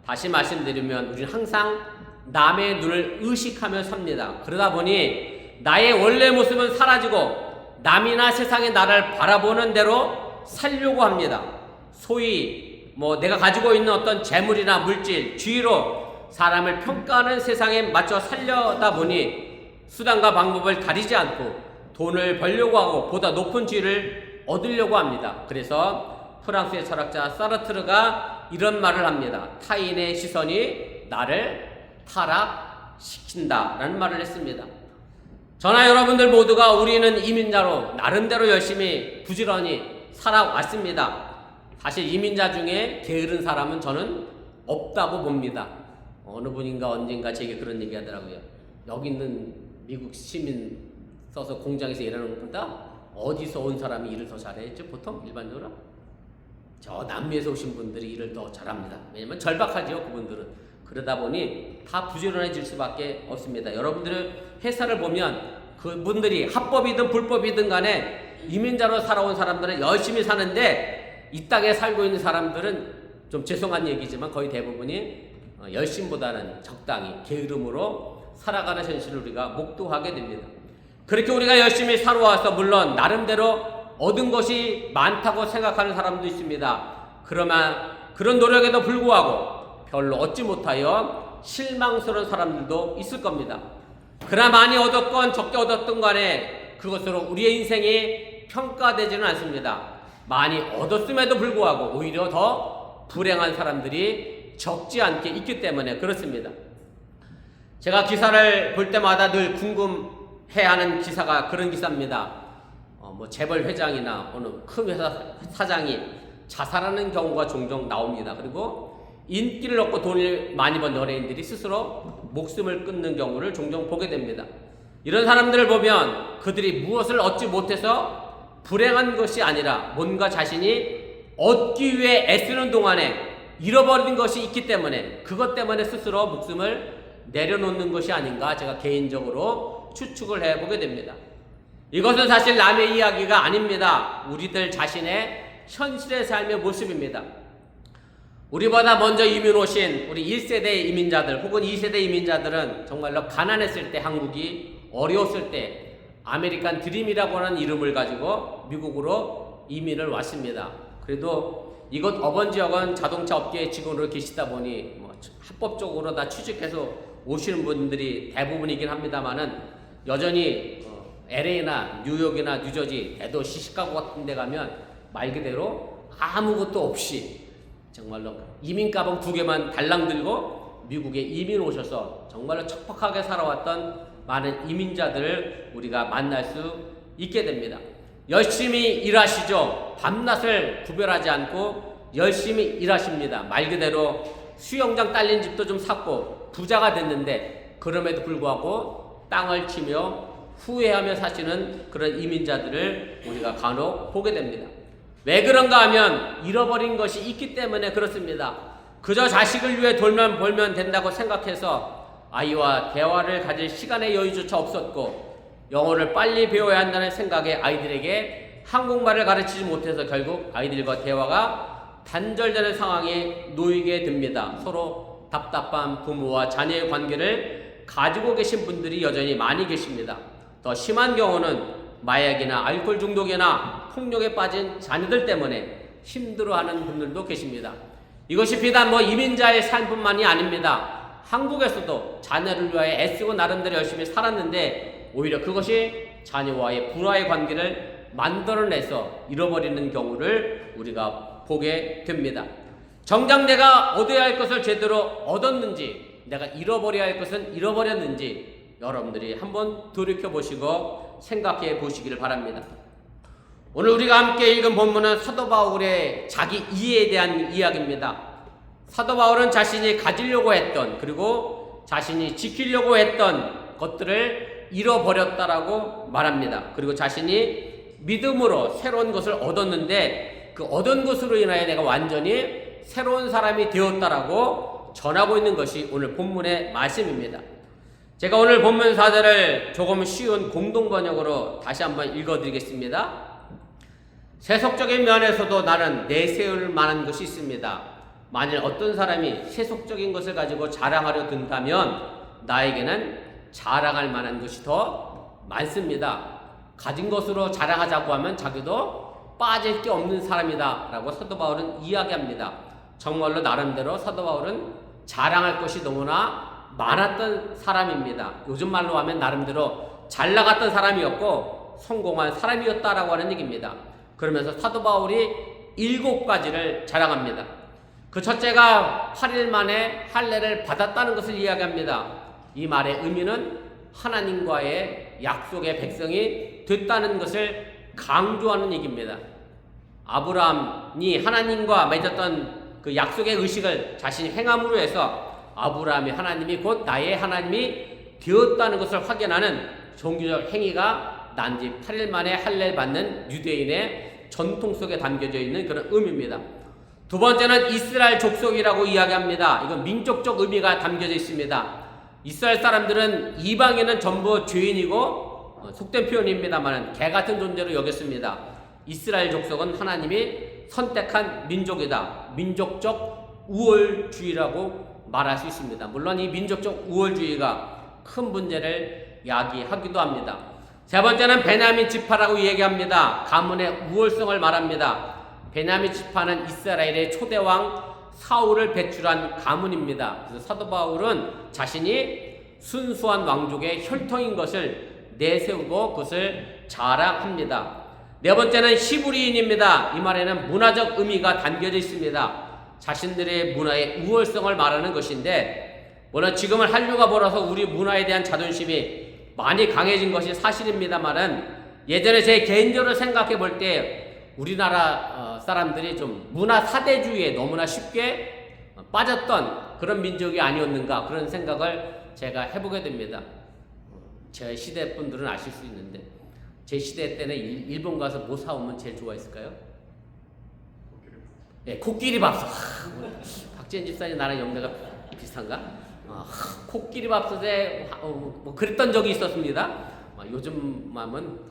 [SPEAKER 1] 다시 말씀드리면 우리는 항상 남의 눈을 의식하며 삽니다. 그러다 보니 나의 원래 모습은 사라지고 남이나 세상이 나를 바라보는 대로 살려고 합니다. 소위 내가 가지고 있는 어떤 재물이나 물질, 지위로 사람을 평가하는 세상에 맞춰 살려다 보니 수단과 방법을 가리지 않고 돈을 벌려고 하고 보다 높은 지위를 얻으려고 합니다. 그래서 프랑스의 철학자 사르트르가 이런 말을 합니다. 타인의 시선이 나를 타락시킨다라는 말을 했습니다. 저나 여러분들 모두가 우리는 이민자로 나름대로 열심히 부지런히 살아왔습니다. 사실 이민자 중에 게으른 사람은 저는 없다고 봅니다. 어느 분인가 언젠가 제게 그런 얘기 하더라고요. 여기 있는 미국 시민 써서 공장에서 일하는 것보다 어디서 온 사람이 일을 더 잘해야죠. 보통 일반적으로 저 남미에서 오신 분들이 일을 더 잘합니다. 왜냐면 절박하죠, 그분들은. 그러다 보니 다 부지런해질 수밖에 없습니다. 여러분들의 회사를 보면 그분들이 합법이든 불법이든 간에 이민자로 살아온 사람들은 열심히 사는데 이 땅에 살고 있는 사람들은 좀 죄송한 얘기지만 거의 대부분이 열심보다는 적당히 게으름으로 살아가는 현실을 우리가 목도하게 됩니다. 그렇게 우리가 열심히 살아와서 물론 나름대로 얻은 것이 많다고 생각하는 사람도 있습니다. 그러나 그런 노력에도 불구하고 별로 얻지 못하여 실망스러운 사람들도 있을 겁니다. 그러나 많이 얻었건 적게 얻었던 간에 그것으로 우리의 인생이 평가되지는 않습니다. 많이 얻었음에도 불구하고 오히려 더 불행한 사람들이 적지 않게 있기 때문에 그렇습니다. 제가 기사를 볼 때마다 늘 궁금해하는 기사가 그런 기사입니다. 재벌 회장이나 어느 큰 회사 사장이 자살하는 경우가 종종 나옵니다. 그리고 인기를 얻고 돈을 많이 번 연예인들이 스스로 목숨을 끊는 경우를 종종 보게 됩니다. 이런 사람들을 보면 그들이 무엇을 얻지 못해서 불행한 것이 아니라 뭔가 자신이 얻기 위해 애쓰는 동안에 잃어버린 것이 있기 때문에 그것 때문에 스스로 목숨을 내려놓는 것이 아닌가 제가 개인적으로 추측을 해보게 됩니다. 이것은 사실 남의 이야기가 아닙니다. 우리들 자신의 현실의 삶의 모습입니다. 우리보다 먼저 이민 오신 우리 1세대 이민자들 혹은 2세대 이민자들은 정말로 가난했을 때, 한국이 어려웠을 때 아메리칸 드림이라고 하는 이름을 가지고 미국으로 이민을 왔습니다. 그래도 이곳 어번 지역은 자동차 업계 직원으로 계시다 보니 합법적으로 다 취직해서 오시는 분들이 대부분이긴 합니다만은 여전히 LA나 뉴욕이나 뉴저지 대도시 시카고 같은 데 가면 말 그대로 아무것도 없이 정말로 이민 가방 2개만 달랑 들고 미국에 이민 오셔서 정말로 척박하게 살아왔던 많은 이민자들을 우리가 만날 수 있게 됩니다. 열심히 일하시죠. 밤낮을 구별하지 않고 열심히 일하십니다. 말 그대로 수영장 딸린 집도 좀 샀고 부자가 됐는데 그럼에도 불구하고 땅을 치며 후회하며 사시는 그런 이민자들을 우리가 간혹 보게 됩니다. 왜 그런가 하면 잃어버린 것이 있기 때문에 그렇습니다. 그저 자식을 위해 돌면 벌면 된다고 생각해서 아이와 대화를 가질 시간의 여유조차 없었고 영어를 빨리 배워야 한다는 생각에 아이들에게 한국말을 가르치지 못해서 결국 아이들과 대화가 단절되는 상황에 놓이게 됩니다. 서로 답답한 부모와 자녀의 관계를 가지고 계신 분들이 여전히 많이 계십니다. 더 심한 경우는 마약이나 알코올 중독이나 폭력에 빠진 자녀들 때문에 힘들어하는 분들도 계십니다. 이것이 비단 이민자의 삶뿐만이 아닙니다. 한국에서도 자녀를 위하여 애쓰고 나름대로 열심히 살았는데 오히려 그것이 자녀와의 불화의 관계를 만들어내서 잃어버리는 경우를 우리가 보게 됩니다. 정작 내가 얻어야 할 것을 제대로 얻었는지, 내가 잃어버려야 할 것은 잃어버렸는지 여러분들이 한번 돌이켜보시고 생각해 보시기를 바랍니다. 오늘 우리가 함께 읽은 본문은 사도 바울의 자기 이해에 대한 이야기입니다. 사도 바울은 자신이 가지려고 했던, 그리고 자신이 지키려고 했던 것들을 잃어버렸다라고 말합니다. 그리고 자신이 믿음으로 새로운 것을 얻었는데 그 얻은 것으로 인하여 내가 완전히 새로운 사람이 되었다라고 전하고 있는 것이 오늘 본문의 말씀입니다. 제가 오늘 본문 4절을 조금 쉬운 공동 번역으로 다시 한번 읽어드리겠습니다. 세속적인 면에서도 나는 내세울 만한 것이 있습니다. 만일 어떤 사람이 세속적인 것을 가지고 자랑하려 든다면 나에게는 자랑할 만한 것이 더 많습니다. 가진 것으로 자랑하자고 하면 자기도 빠질 게 없는 사람이다 라고 사도 바울은 이야기합니다. 정말로 나름대로 사도 바울은 자랑할 것이 너무나 많았던 사람입니다. 요즘 말로 하면 나름대로 잘 나갔던 사람이었고 성공한 사람이었다라고 하는 얘기입니다. 그러면서 사도 바울이 7가지를 자랑합니다. 그 첫째가 8일 만에 할례를 받았다는 것을 이야기합니다. 이 말의 의미는 하나님과의 약속의 백성이 됐다는 것을 강조하는 얘기입니다. 아브라함이 하나님과 맺었던 그 약속의 의식을 자신이 행함으로 해서 아브라함이 하나님이 곧 나의 하나님이 되었다는 것을 확인하는 종교적 행위가 난지 8일 만에 할례를 받는 유대인의 전통 속에 담겨져 있는 그런 의미입니다. 두 번째는 이스라엘 족속이라고 이야기합니다. 이건 민족적 의미가 담겨져 있습니다. 이스라엘 사람들은 이방인은 전부 죄인이고 속된 표현입니다만 개같은 존재로 여겼습니다. 이스라엘 족속은 하나님이 선택한 민족이다. 민족적 우월주의라고 말할 수 있습니다. 물론 이 민족적 우월주의가 큰 문제를 야기하기도 합니다. 세 번째는 베냐민 지파라고 얘기합니다. 가문의 우월성을 말합니다. 베냐민 지파는 이스라엘의 초대왕 사울을 배출한 가문입니다. 그래서 사도 바울은 자신이 순수한 왕족의 혈통인 것을 내세우고 그것을 자랑합니다. 네 번째는 히브리인입니다. 이 말에는 문화적 의미가 담겨져 있습니다. 자신들의 문화의 우월성을 말하는 것인데, 물론 지금은 한류가 벌어서 우리 문화에 대한 자존심이 많이 강해진 것이 사실입니다만은 예전에 제 개인적으로 생각해 볼 때 우리나라 사람들이 좀 문화 사대주의에 너무나 쉽게 빠졌던 그런 민족이 아니었는가, 그런 생각을 제가 해보게 됩니다. 제 시대 분들은 아실 수 있는데 제 시대 때는 일본 가서 뭐 사오면 제일 좋아했을까요? 네, 코끼리 밥솥. 박지현 집사님 나랑 연배가 비슷한가? 코끼리 밥솥에 뭐 그랬던 적이 있었습니다. 요즘 마음은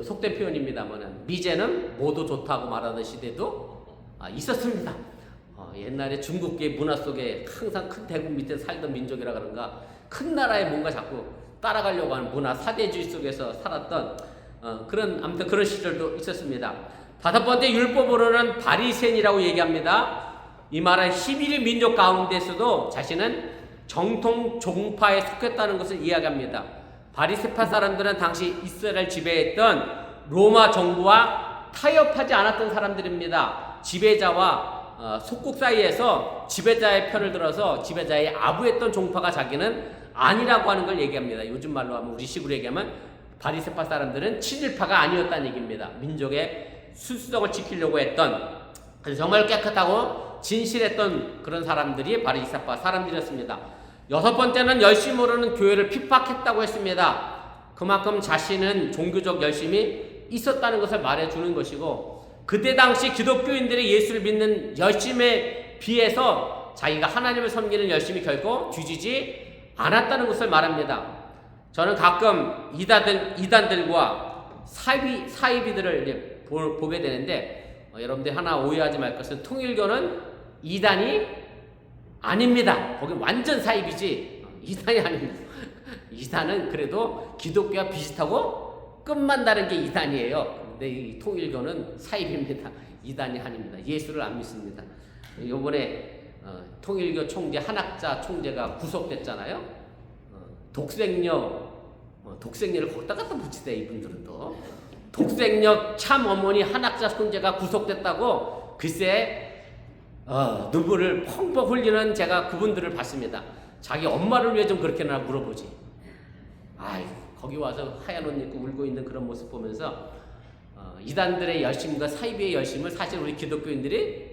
[SPEAKER 1] 속된 표현입니다만 미제는 모두 좋다고 말하는 시대도 있었습니다. 옛날에 중국계 문화 속에 항상 큰 대국 밑에 살던 민족이라 그런가 큰 나라에 뭔가 자꾸 따라가려고 하는 문화 사대주의 속에서 살았던 아무튼 그런 시절도 있었습니다. 다섯 번째 율법으로는 바리새인이라고 얘기합니다. 이 말은 히브리 민족 가운데서도 자신은 정통 종파에 속했다는 것을 이야기합니다. 바리새파 사람들은 당시 이스라엘 지배했던 로마 정부와 타협하지 않았던 사람들입니다. 지배자와 속국 사이에서 지배자의 편을 들어서 지배자의 아부했던 종파가 자기는 아니라고 하는 걸 얘기합니다. 요즘 말로 하면 우리식으로 얘기하면 바리새파 사람들은 친일파가 아니었다는 얘기입니다. 민족의 순수성을 지키려고 했던 정말 깨끗하고 진실했던 그런 사람들이 바리새파 사람들이었습니다. 여섯 번째는 열심으로는 교회를 핍박했다고 했습니다. 그만큼 자신은 종교적 열심이 있었다는 것을 말해주는 것이고, 그때 당시 기독교인들이 예수를 믿는 열심에 비해서 자기가 하나님을 섬기는 열심이 결코 뒤지지 않았다는 것을 말합니다. 저는 가끔 이단들과 사이비들을 이제 보게 되는데, 여러분들 하나 오해하지 말 것은 통일교는 이단이 아닙니다. 거기 완전 사입이지 이단이 아닙니다. 이단은 그래도 기독교와 비슷하고 끝만 다른 게 이단이에요. 근데 이 통일교는 사입입니다. 이단이 아닙니다. 예수를 안 믿습니다. 이번에 통일교 총재 한학자 총재가 구속됐잖아요. 독생녀를 거기다 갖다 붙이대. 이분들은 또 독생녀 참 어머니 한학자 손자가 구속됐다고 글쎄 눈물을 펑펑 흘리는 제가 그분들을 봤습니다. 자기 엄마를 왜 좀 그렇게나 물어보지. 아이 거기 와서 하얀 옷 입고 울고 있는 그런 모습 보면서 이단들의 열심과 사이비의 열심을 사실 우리 기독교인들이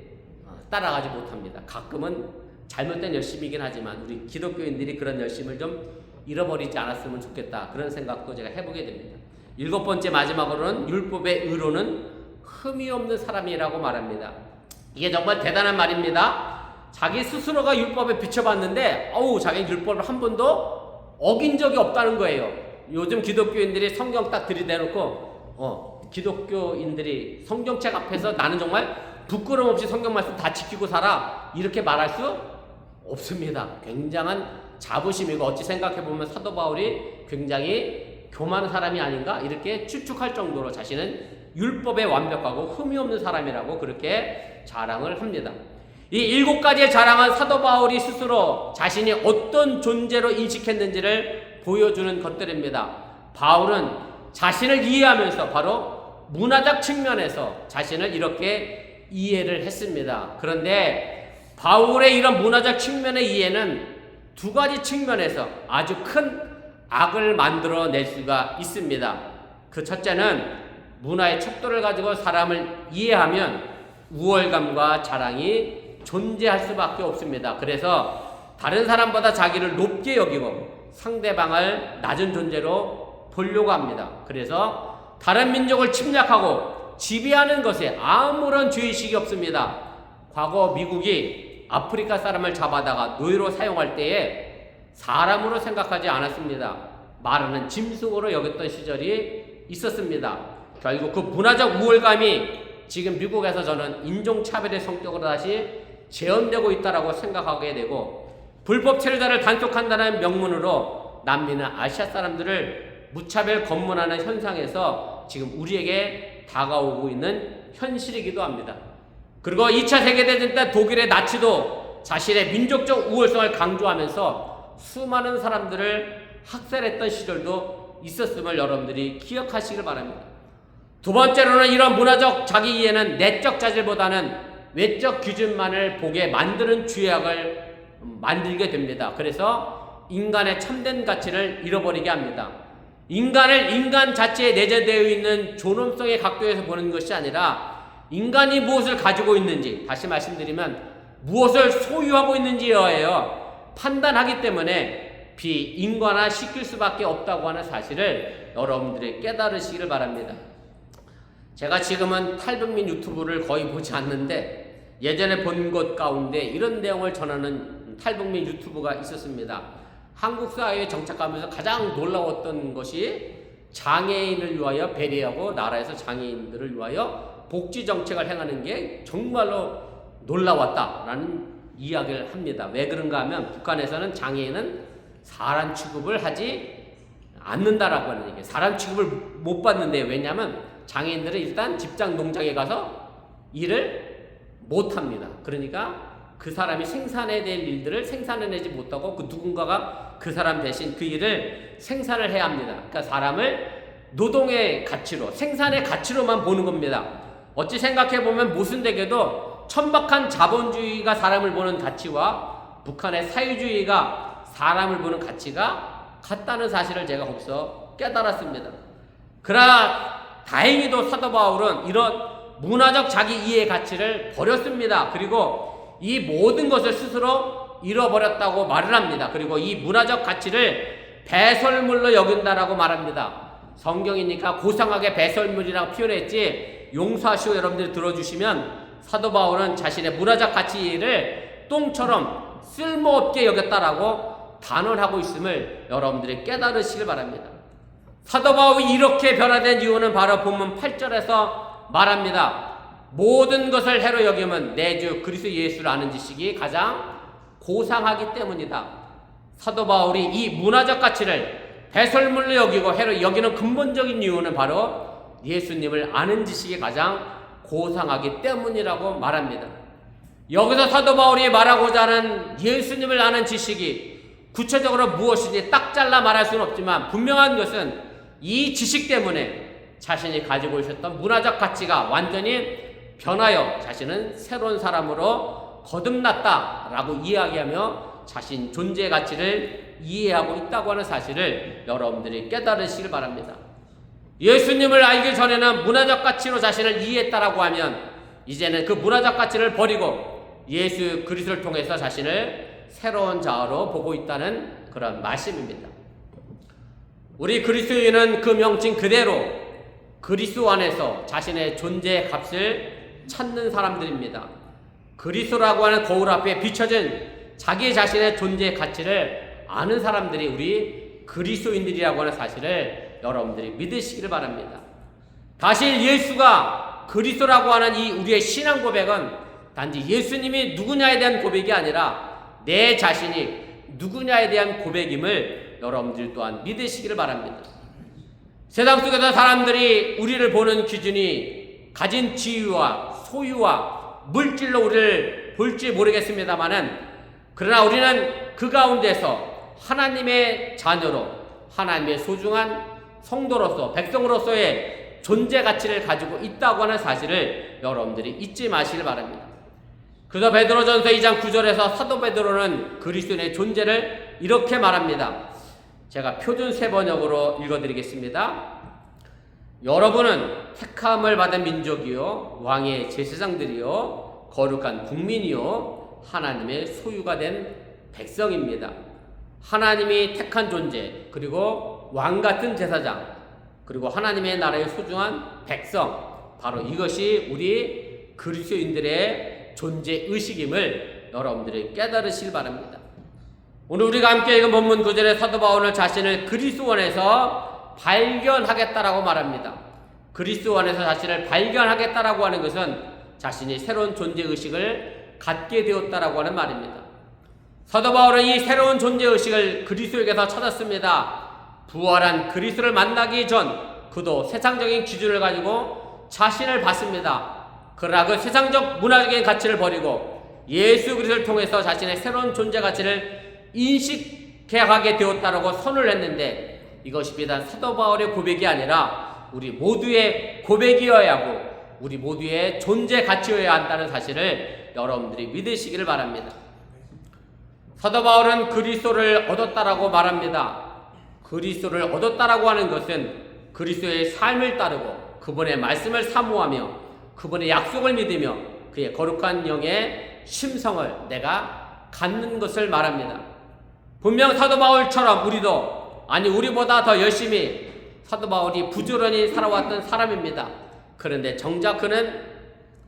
[SPEAKER 1] 따라가지 못합니다. 가끔은 잘못된 열심이긴 하지만 우리 기독교인들이 그런 열심을 좀 잃어버리지 않았으면 좋겠다. 그런 생각도 제가 해보게 됩니다. 7번째 마지막으로는 율법의 의로는 흠이 없는 사람이라고 말합니다. 이게 정말 대단한 말입니다. 자기 스스로가 율법에 비춰봤는데 자기 율법을 한 번도 어긴 적이 없다는 거예요. 요즘 기독교인들이 성경 딱 들이대놓고 기독교인들이 성경책 앞에서 나는 정말 부끄럼 없이 성경 말씀 다 지키고 살아 이렇게 말할 수 없습니다. 굉장한 자부심이고 어찌 생각해보면 사도 바울이 굉장히 교만한 사람이 아닌가 이렇게 추측할 정도로 자신은 율법에 완벽하고 흠이 없는 사람이라고 그렇게 자랑을 합니다. 이 7가지의 자랑은 사도 바울이 스스로 자신이 어떤 존재로 인식했는지를 보여주는 것들입니다. 바울은 자신을 이해하면서 바로 문화적 측면에서 자신을 이렇게 이해를 했습니다. 그런데 바울의 이런 문화적 측면의 이해는 2가지 측면에서 아주 큰 악을 만들어낼 수가 있습니다. 그 첫째는 문화의 척도를 가지고 사람을 이해하면 우월감과 자랑이 존재할 수밖에 없습니다. 그래서 다른 사람보다 자기를 높게 여기고 상대방을 낮은 존재로 보려고 합니다. 그래서 다른 민족을 침략하고 지배하는 것에 아무런 죄의식이 없습니다. 과거 미국이 아프리카 사람을 잡아다가 노예로 사용할 때에 사람으로 생각하지 않았습니다. 마르는 짐승으로 여겼던 시절이 있었습니다. 결국 그 문화적 우월감이 지금 미국에서 저는 인종차별의 성격으로 다시 재현되고 있다고 생각하게 되고 불법 체류자를 단속한다는 명문으로 남미는 아시아 사람들을 무차별 검문하는 현상에서 지금 우리에게 다가오고 있는 현실이기도 합니다. 그리고 2차 세계대전 때 독일의 나치도 자신의 민족적 우월성을 강조하면서 수많은 사람들을 학살했던 시절도 있었음을 여러분들이 기억하시길 바랍니다. 2번째로는 이런 문화적 자기 이해는 내적 자질보다는 외적 기준만을 보게 만드는 죄악을 만들게 됩니다. 그래서 인간의 참된 가치를 잃어버리게 합니다. 인간을 인간 자체에 내재되어 있는 존엄성의 각도에서 보는 것이 아니라 인간이 무엇을 가지고 있는지, 다시 말씀드리면 무엇을 소유하고 있는지여야 판단하기 때문에 비인간화시킬 수밖에 없다고 하는 사실을 여러분들이 깨달으시기를 바랍니다. 제가 지금은 탈북민 유튜브를 거의 보지 않는데 예전에 본 것 가운데 이런 내용을 전하는 탈북민 유튜브가 있었습니다. 한국 사회에 정착하면서 가장 놀라웠던 것이 장애인을 위하여 배려하고 나라에서 장애인들을 위하여 복지 정책을 행하는 게 정말로 놀라웠다라는 이야기를 합니다. 왜 그런가 하면 북한에서는 장애인은 사람 취급을 하지 않는다라고 하는 얘기예요. 사람 취급을 못 받는데 왜냐하면 장애인들은 일단 직장 농장에 가서 일을 못합니다. 그러니까 그 사람이 생산해야 될 일들을 생산해내지 못하고 그 누군가가 그 사람 대신 그 일을 생산을 해야 합니다. 그러니까 사람을 노동의 가치로, 생산의 가치로만 보는 겁니다. 어찌 생각해보면 모순되게도 천박한 자본주의가 사람을 보는 가치와 북한의 사회주의가 사람을 보는 가치가 같다는 사실을 제가 거기서 깨달았습니다. 그러나 다행히도 사도 바울은 이런 문화적 자기 이해 가치를 버렸습니다. 그리고 이 모든 것을 스스로 잃어버렸다고 말을 합니다. 그리고 이 문화적 가치를 배설물로 여긴다라고 말합니다. 성경이니까 고상하게 배설물이라고 표현했지 용서하시오 여러분들이 들어주시면 사도 바울은 자신의 문화적 가치를 똥처럼 쓸모없게 여겼다라고 단언하고 있음을 여러분들이 깨달으시길 바랍니다. 사도 바울이 이렇게 변화된 이유는 바로 본문 8절에서 말합니다. 모든 것을 해로 여기면 내 주 그리스도 예수를 아는 지식이 가장 고상하기 때문이다. 사도 바울이 이 문화적 가치를 배설물로 여기고 해로 여기는 근본적인 이유는 바로 예수님을 아는 지식이 가장 고상하기 때문이라고 말합니다. 여기서 사도 바울이 말하고자 하는 예수님을 아는 지식이 구체적으로 무엇인지 딱 잘라 말할 수는 없지만 분명한 것은 이 지식 때문에 자신이 가지고 있었던 문화적 가치가 완전히 변하여 자신은 새로운 사람으로 거듭났다라고 이야기하며 자신 존재의 가치를 이해하고 있다고 하는 사실을 여러분들이 깨달으시길 바랍니다. 예수님을 알기 전에는 문화적 가치로 자신을 이해했다라고 하면 이제는 그 문화적 가치를 버리고 예수 그리스도를 통해서 자신을 새로운 자아로 보고 있다는 그런 말씀입니다. 우리 그리스도인은 그 명칭 그대로 그리스도 안에서 자신의 존재의 값을 찾는 사람들입니다. 그리스도라고 하는 거울 앞에 비춰진 자기 자신의 존재의 가치를 아는 사람들이 우리 그리스도인들이라고 하는 사실을 여러분들이 믿으시기를 바랍니다. 사실 예수가 그리스도라고 하는 이 우리의 신앙 고백은 단지 예수님이 누구냐에 대한 고백이 아니라 내 자신이 누구냐에 대한 고백임을 여러분들 또한 믿으시기를 바랍니다. 세상 속에서 사람들이 우리를 보는 기준이 가진 지위와 소유와 물질로 우리를 볼지 모르겠습니다만은 그러나 우리는 그 가운데서 하나님의 자녀로 하나님의 소중한 성도로서 백성으로서의 존재 가치를 가지고 있다고 하는 사실을 여러분들이 잊지 마시길 바랍니다. 그래서 베드로전서 2장 9절에서 사도 베드로는 그리스도인의 존재를 이렇게 말합니다. 제가 표준 세번역으로 읽어드리겠습니다. 여러분은 택함을 받은 민족이요 왕의 제사장들이요 거룩한 국민이요 하나님의 소유가 된 백성입니다. 하나님이 택한 존재, 그리고 왕 같은 제사장, 그리고 하나님의 나라의 소중한 백성, 바로 이것이 우리 그리스도인들의 존재 의식임을 여러분들이 깨달으시길 바랍니다. 오늘 우리가 함께 읽은 본문 9절에 사도 바울은 자신을 그리스도 안에서 발견하겠다라고 말합니다. 그리스도 안에서 자신을 발견하겠다라고 하는 것은 자신이 새로운 존재 의식을 갖게 되었다라고 하는 말입니다. 사도 바울은 이 새로운 존재 의식을 그리스도에게서 찾았습니다. 부활한 그리스도를 만나기 전 그도 세상적인 기준을 가지고 자신을 봤습니다. 그러나 그 세상적 문화적인 가치를 버리고 예수 그리스도를 통해서 자신의 새로운 존재 가치를 인식하게 되었다라고 선을 했는데 이것이 비단 사도 바울의 고백이 아니라 우리 모두의 고백이어야 하고 우리 모두의 존재 가치여야 한다는 사실을 여러분들이 믿으시기를 바랍니다. 사도 바울은 그리스도를 얻었다라고 말합니다. 그리스도를 얻었다라고 하는 것은 그리스도의 삶을 따르고 그분의 말씀을 사모하며 그분의 약속을 믿으며 그의 거룩한 영의 심성을 내가 갖는 것을 말합니다. 분명 사도 바울처럼 우리도 우리보다 더 열심히 사도 바울이 부지런히 살아왔던 사람입니다. 그런데 정작 그는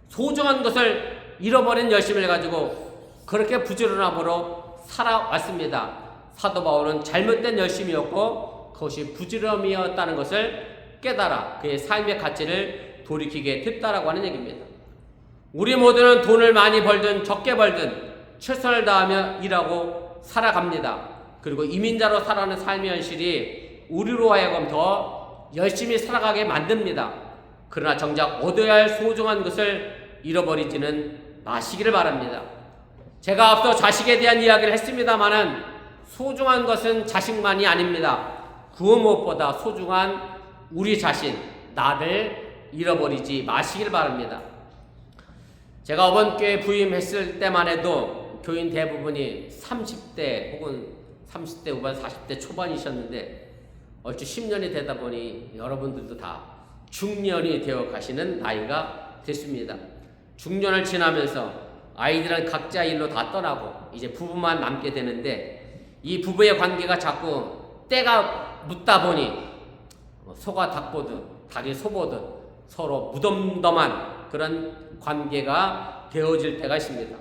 [SPEAKER 1] 소중한 것을 잃어버린 열심을 가지고 그렇게 부지런함으로 살아왔습니다. 사도 바울은 잘못된 열심이었고 그것이 부지런함이었다는 것을 깨달아 그의 삶의 가치를 돌이키게 됐다라고 하는 얘기입니다. 우리 모두는 돈을 많이 벌든 적게 벌든 최선을 다하며 일하고 살아갑니다. 그리고 이민자로 살아가는 삶의 현실이 우리로 하여금 더 열심히 살아가게 만듭니다. 그러나 정작 얻어야 할 소중한 것을 잃어버리지는 마시기를 바랍니다. 제가 앞서 자식에 대한 이야기를 했습니다마는 소중한 것은 자식만이 아닙니다. 그 무엇보다 소중한 우리 자신, 나를 잃어버리지 마시길 바랍니다. 제가 어번교회 부임했을 때만 해도 교인 대부분이 30대 혹은 30대 후반 40대 초반이셨는데 얼추 10년이 되다 보니 여러분들도 다 중년이 되어 가시는 나이가 됐습니다. 중년을 지나면서 아이들은 각자 일로 다 떠나고 이제 부부만 남게 되는데 이 부부의 관계가 자꾸 때가 묻다 보니 소가 닭 보듯 닭이 소 보듯 서로 무덤덤한 그런 관계가 되어질 때가 있습니다.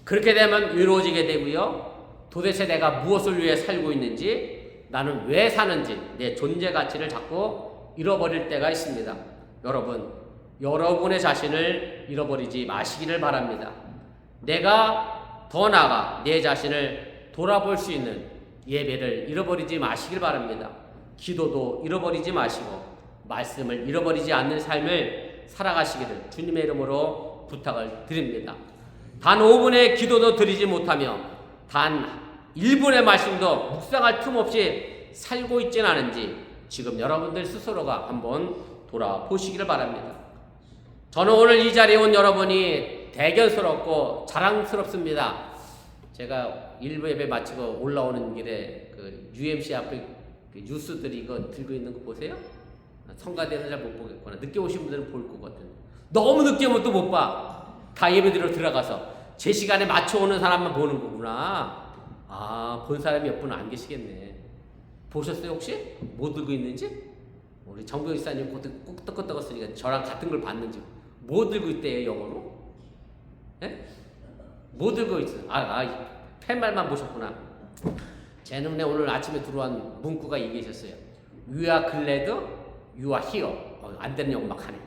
[SPEAKER 1] 그렇게 되면 외로워지게 되고요. 도대체 내가 무엇을 위해 살고 있는지, 나는 왜 사는지, 내 존재 가치를 자꾸 잃어버릴 때가 있습니다. 여러분, 여러분의 자신을 잃어버리지 마시기를 바랍니다. 내가 더 나아가 내 자신을 돌아볼 수 있는 예배를 잃어버리지 마시길 바랍니다. 기도도 잃어버리지 마시고 말씀을 잃어버리지 않는 삶을 살아가시기를 주님의 이름으로 부탁을 드립니다. 단 5분의 기도도 드리지 못하며 단 1분의 말씀도 묵상할 틈 없이 살고 있지는 않은지 지금 여러분들 스스로가 한번 돌아보시기를 바랍니다. 저는 오늘 이 자리에 온 여러분이 대견스럽고 자랑스럽습니다. 제가 일부 예배 마치고 올라오는 길에 그 UMC 앞에 그 뉴스들이 이거 들고 있는 거 보세요? 성가대는 잘 못 보겠구나. 늦게 오신 분들은 볼 거거든. 너무 늦게 오면 또 못 봐. 다 예배드리러 들어가서 제 시간에 맞춰 오는 사람만 보는 거구나. 아, 본 사람이 몇 분은 안 계시겠네. 보셨어요 혹시? 뭐 들고 있는지? 우리 정병 지사님 꼭 끄떡끄떡했으니까 저랑 같은 걸 봤는지. 뭐 들고 있대요 영어로? 예? 뭐 들고 있어요? 팻말만 보셨구나. 제 눈에 오늘 아침에 들어온 문구가 이게 있었어요. You are glad, you are here. 안 되는 영어 막 하네.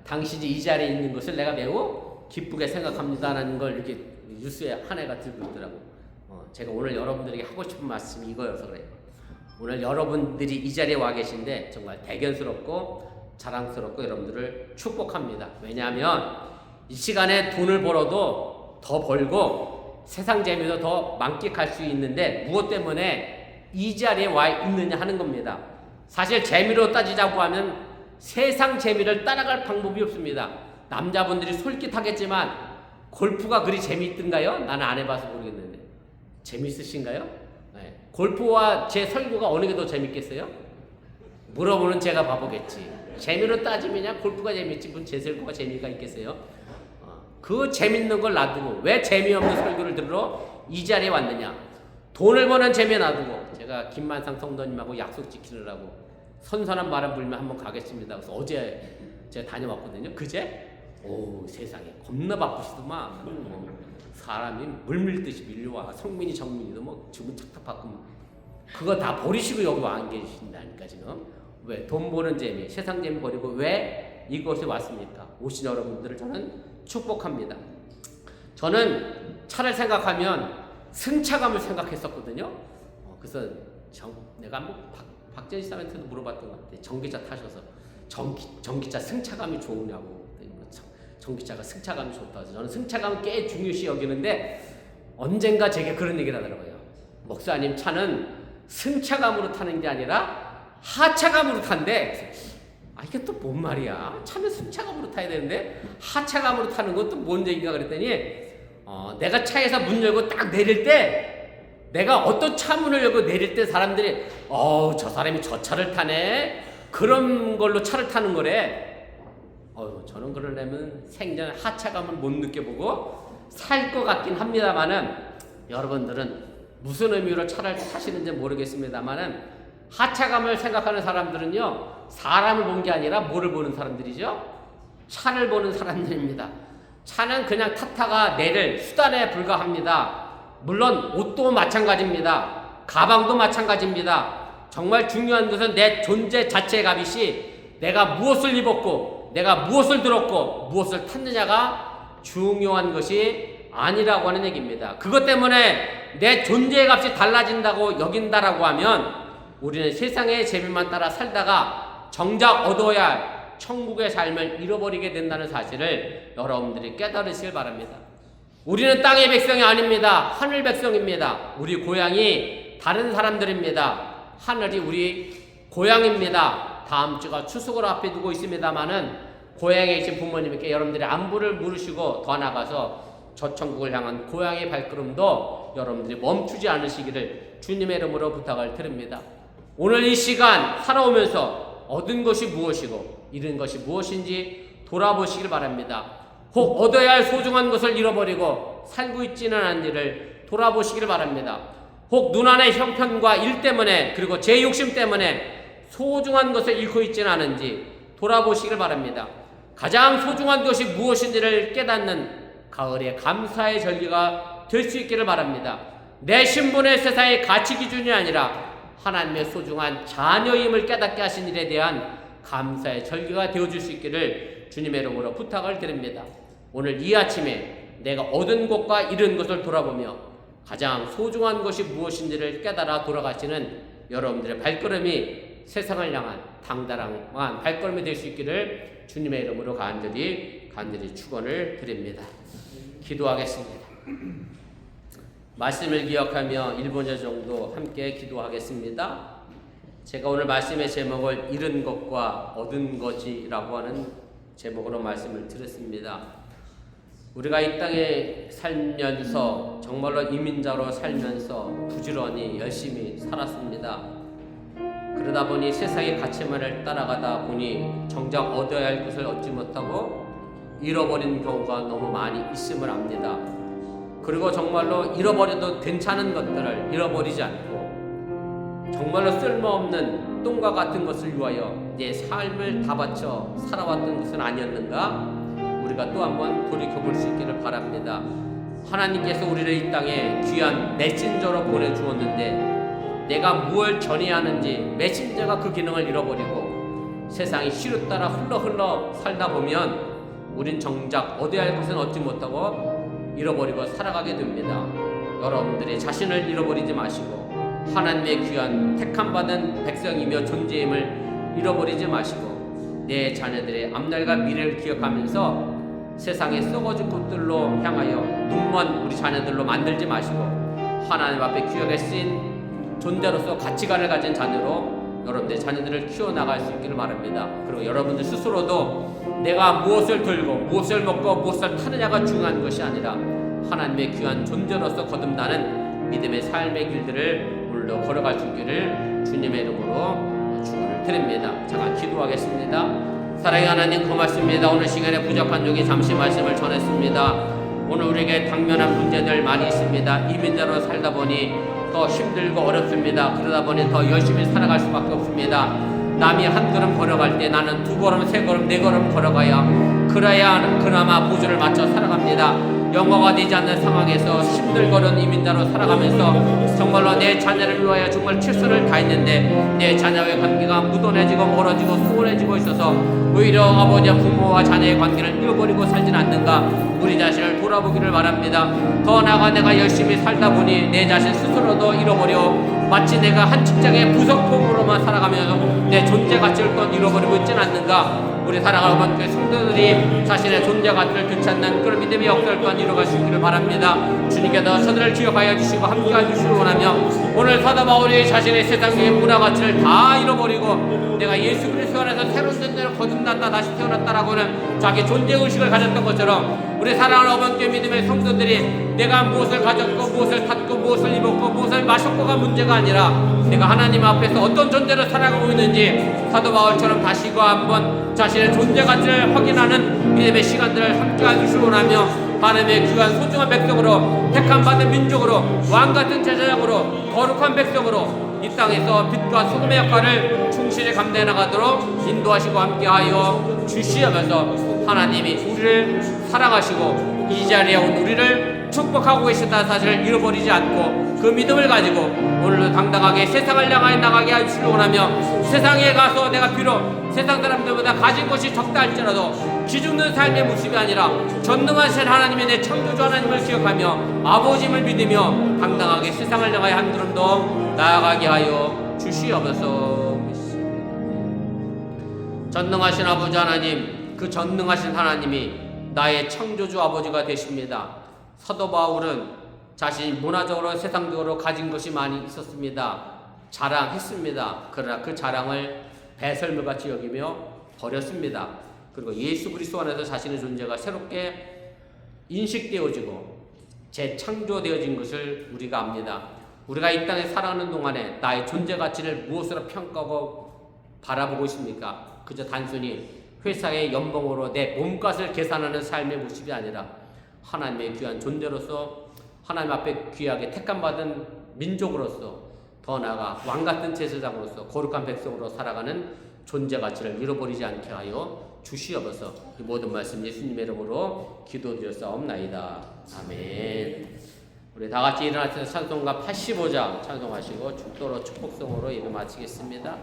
[SPEAKER 1] 당신이 이 자리에 있는 것을 내가 매우 기쁘게 생각합니다라는 걸 이렇게 뉴스에 한 해가 들고 있더라고. 제가 오늘 여러분들에게 하고 싶은 말씀이 이거여서 그래요. 오늘 여러분들이 이 자리에 와 계신데 정말 대견스럽고 자랑스럽고 여러분들을 축복합니다. 왜냐하면 이 시간에 돈을 벌어도 더 벌고 세상 재미도 더 만끽할 수 있는데 무엇 때문에 이 자리에 와 있느냐 하는 겁니다. 사실 재미로 따지자고 하면 세상 재미를 따라갈 방법이 없습니다. 남자분들이 솔깃하겠지만 골프가 그리 재미있던가요? 나는 안 해봐서 모르겠는데 재미있으신가요? 네. 골프와 제 설교가 어느 게 더 재밌겠어요? 물어보는 제가 바보겠지. 재미로 따지면 골프가 재밌지 무슨 제 설교가 재미가 있겠어요? 그 재밌는 걸 놔두고 왜 재미없는 설교를 들으러 이 자리에 왔느냐? 돈을 버는 재미 놔두고 제가 김만상 성도님하고 약속 지키느라고 선선한 바람 불면 한번 가겠습니다. 그래서 어제 제가 다녀왔거든요. 그제? 오, 세상에 겁나 바쁘시더만. 사람이 물 밀듯이 밀려와. 성민이 정민이도 뭐 주문 착착 받고 그거 다 버리시고 여기 와 계신다니까 지금. 왜? 돈 버는 재미, 세상 재미 버리고 왜 이곳에 왔습니까? 오신 여러분들을 저는 축복합니다. 저는 차를 생각하면 승차감을 생각했었거든요. 그래서 내가 한번 박재희 사람한테도 물어봤던 것 같아요. 전기차 타셔서 전기차 승차감이 좋으냐고. 전기차가 승차감이 좋다고 해서 저는 승차감을 꽤 중요시 여기는데 언젠가 제게 그런 얘기를 하더라고요. 목사님 차는 승차감으로 타는 게 아니라 하차감으로 탄대. 이게 또 뭔 말이야? 차는 승차감으로 타야 되는데 하차감으로 타는 건 또 뭔 얘기인가 그랬더니 내가 차에서 문 열고 딱 내릴 때 내가 어떤 차 문을 열고 내릴 때 사람들이 저 사람이 저 차를 타네 그런 걸로 차를 타는 거래. 저는 그러려면 생전 하차감을 못 느껴보고 살 것 같긴 합니다만은 여러분들은 무슨 의미로 차를 타시는지 모르겠습니다만은 하차감을 생각하는 사람들은요 사람을 본 게 아니라 뭐를 보는 사람들이죠? 차를 보는 사람들입니다. 차는 그냥 탔다가 내릴 수단에 불과합니다. 물론 옷도 마찬가지입니다. 가방도 마찬가지입니다. 정말 중요한 것은 내 존재 자체의 값이시 내가 무엇을 입었고 내가 무엇을 들었고 무엇을 탔느냐가 중요한 것이 아니라고 하는 얘기입니다. 그것 때문에 내 존재의 값이 달라진다고 여긴다라고 하면 우리는 세상의 재미만 따라 살다가 정작 얻어야 할 천국의 삶을 잃어버리게 된다는 사실을 여러분들이 깨달으시길 바랍니다. 우리는 땅의 백성이 아닙니다. 하늘 백성입니다. 우리 고향이 다른 사람들입니다. 하늘이 우리 고향입니다. 다음 주가 추석을 앞에 두고 있습니다만은 고향에 계신 부모님께 여러분들이 안부를 물으시고 더 나가서 저 천국을 향한 고향의 발걸음도 여러분들이 멈추지 않으시기를 주님의 이름으로 부탁을 드립니다. 오늘 이 시간 살아오면서 얻은 것이 무엇이고 잃은 것이 무엇인지 돌아보시길 바랍니다. 혹 얻어야 할 소중한 것을 잃어버리고 살고 있지는 않은지를 돌아보시길 바랍니다. 혹 눈안의 형편과 일 때문에 그리고 제 욕심 때문에 소중한 것을 잃고 있지는 않은지 돌아보시길 바랍니다. 가장 소중한 것이 무엇인지를 깨닫는 가을의 감사의 절기가 될 수 있기를 바랍니다. 내 신분의 세상의 가치 기준이 아니라 하나님의 소중한 자녀임을 깨닫게 하신 일에 대한 감사의 절기가 되어줄 수 있기를 주님의 이름으로 부탁을 드립니다. 오늘 이 아침에 내가 얻은 것과 잃은 것을 돌아보며 가장 소중한 것이 무엇인지를 깨달아 돌아가시는 여러분들의 발걸음이 세상을 향한 당당한 발걸음이 될 수 있기를 주님의 이름으로 간절히 축원을 드립니다. 기도하겠습니다. 말씀을 기억하며 1분 정도 함께 기도하겠습니다. 제가 오늘 말씀의 제목을 잃은 것과 얻은 것이라고 하는 제목으로 말씀을 드렸습니다. 우리가 이 땅에 살면서 정말로 이민자로 살면서 부지런히 열심히 살았습니다. 그러다 보니 세상의 가치만을 따라가다 보니 정작 얻어야 할 것을 얻지 못하고 잃어버린 경우가 너무 많이 있음을 압니다. 그리고 정말로 잃어버려도 괜찮은 것들을 잃어버리지 않고 정말로 쓸모없는 똥과 같은 것을 위하여 내 삶을 다 바쳐 살아왔던 것은 아니었는가? 우리가 또 한번 돌이켜볼 수 있기를 바랍니다. 하나님께서 우리를 이 땅에 귀한 메신저로 보내주었는데 내가 무엇을 전해야 하는지 메신저가 그 기능을 잃어버리고 세상이 시루 따라 흘러 살다 보면 우린 정작 얻어야 할 것은 얻지 못하고 잃어버리고 살아가게 됩니다. 여러분들이 자신을 잃어버리지 마시고 하나님의 귀한 택함받은 백성이며 존재임을 잃어버리지 마시고 내 자녀들의 앞날과 미래를 기억하면서 세상의 썩어질 곳들로 향하여 눈먼 우리 자녀들로 만들지 마시고 하나님 앞에 귀하게 쓰인 존재로서 가치관을 가진 자녀로 여러분들의 자녀들을 키워나갈 수 있기를 바랍니다. 그리고 여러분들 스스로도 내가 무엇을 들고 무엇을 먹고 무엇을 타느냐가 중요한 것이 아니라 하나님의 귀한 존재로서 거듭나는 믿음의 삶의 길들을 오늘도 걸어갈 수 있기를 주님의 이름으로 축원을 드립니다. 잠깐 기도하겠습니다. 사랑의 하나님 고맙습니다. 오늘 시간에 부족한 중에 잠시 말씀을 전했습니다. 오늘 우리에게 당면한 문제들 많이 있습니다. 이민자로 살다 보니 더 힘들고 어렵습니다. 그러다 보니 더 열심히 살아갈 수밖에 없습니다. 남이 한 걸음 걸어갈 때 나는 두 걸음, 세 걸음, 네 걸음 걸어가야 그나마 보조를 맞춰 살아갑니다. 영화가 되지 않는 상황에서 힘들거든 이민자로 살아가면서 정말로 내 자녀를 위하여 정말 최선을 다했는데 내 자녀의 관계가 무던해지고 멀어지고 소원해지고 있어서 오히려 아버지와 부모와 자녀의 관계를 잃어버리고 살진 않는가 우리 자신을 돌아보기를 바랍니다. 더 나아가 내가 열심히 살다 보니 내 자신 스스로도 잃어버려 마치 내가 한 직장의 부속품으로만 살아가면서 내 존재 가치를 또 잃어버리고 있지는 않는가. 우리 사랑하는 교회 성도들이 자신의 존재 가치를 되찾는 그런 믿음의 역사를 또한 이루어갈 수 있기를 바랍니다. 주님께서 저들을 기억하여 주시고 함께해 주시길 원하며 오늘 사도 바울이 자신의 세상의 문화 가치를 다 잃어버리고 내가 예수 그리스도 안에서 새로운 존재로 거듭났다 다시 태어났다라고는 자기 존재의식을 가졌던 것처럼 우리 사랑하는 어머니께 믿음의 성도들이 내가 무엇을 가졌고 무엇을 탔고 무엇을 입었고 무엇을 마셨고가 문제가 아니라 내가 하나님 앞에서 어떤 존재로 살아가고 있는지 사도 바울처럼 다시과 한번 자신의 존재 가치를 확인하는 믿음의 시간들을 함께 해주시기 원하며 하나님의 귀한 소중한 백성으로 택함받은 민족으로 왕같은 제사장으로 거룩한 백성으로 이 땅에서 빛과 소금의 역할을 충실히 감당해 나가도록 인도하시고 함께하여 주시면서 하나님이 우리를 사랑하시고 이 자리에 온 우리를 축복하고 계시다는 사실을 잃어버리지 않고 그 믿음을 가지고 오늘도 당당하게 세상을 향하여 나가게 하시길 원하며 세상에 가서 내가 비록 세상 사람들보다 가진 것이 적다 할지라도 기죽는 삶의 모습이 아니라 전능하신 하나님의 내 창조주 하나님을 기억하며 아버지를 믿으며 당당하게 세상을 향하여 한 걸음 더 나아가게 하여 주시옵소서. 전능하신 아버지 하나님, 그 전능하신 하나님이 나의 창조주 아버지가 되십니다. 사도 바울은 자신이 문화적으로 세상적으로 가진 것이 많이 있었습니다. 자랑했습니다. 그러나 그 자랑을 배설물같이 여기며 버렸습니다. 그리고 예수 그리스도 안에서 자신의 존재가 새롭게 인식되어지고 재창조되어진 것을 우리가 압니다. 우리가 이 땅에 살아가는 동안에 나의 존재 가치를 무엇으로 평가하고 바라보고 있습니까? 그저 단순히 회사의 연봉으로 내 몸값을 계산하는 삶의 모습이 아니라 하나님의 귀한 존재로서 하나님 앞에 귀하게 택함받은 민족으로서 더 나아가 왕같은 제사장으로서 거룩한 백성으로 살아가는 존재 가치를 잃어버리지 않게 하여 주시옵소서. 이 모든 말씀 예수님의 이름으로 기도드렸사옵나이다. 아멘. 우리 다 같이 일어나서 찬송가 85장 찬송하시고 죽도록 축복성으로 예배 마치겠습니다.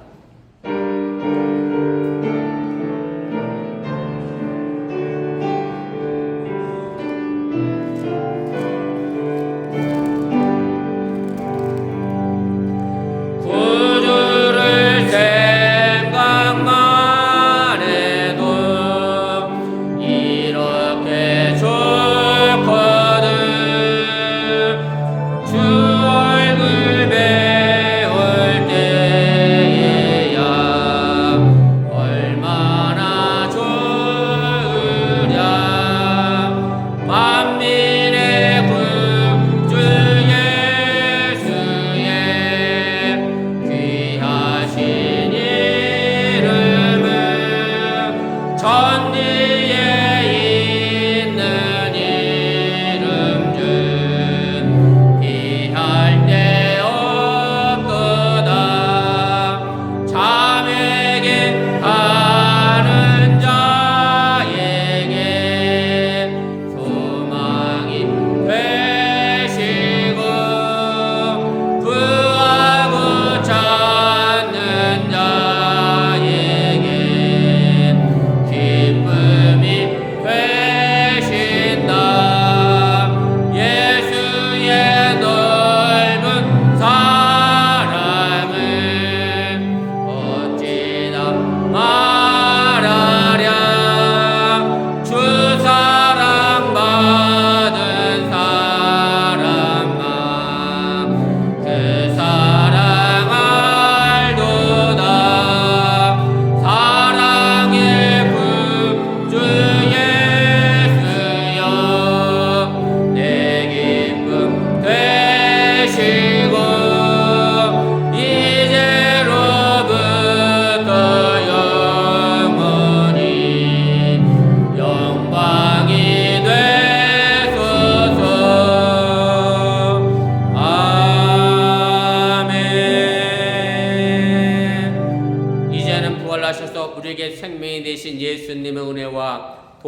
[SPEAKER 4] 주 얼굴 배울 때에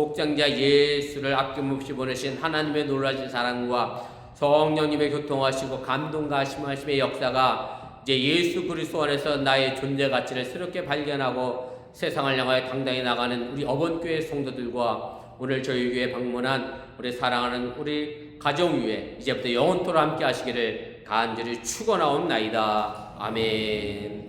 [SPEAKER 1] 독생자 예수를 아낌없이 보내신 하나님의 놀라신 사랑과 성령님의 교통하시고 감동과 심하심의 역사가 이제 예수 그리스도 안에서 나의 존재 가치를 새롭게 발견하고 세상을 향하여 당당히 나가는 우리 어번교회 성도들과 오늘 저희 교회 방문한 우리 사랑하는 우리 가정 위에 이제부터 영원토록 함께 하시기를 간절히 축원하옵나이다. 아멘.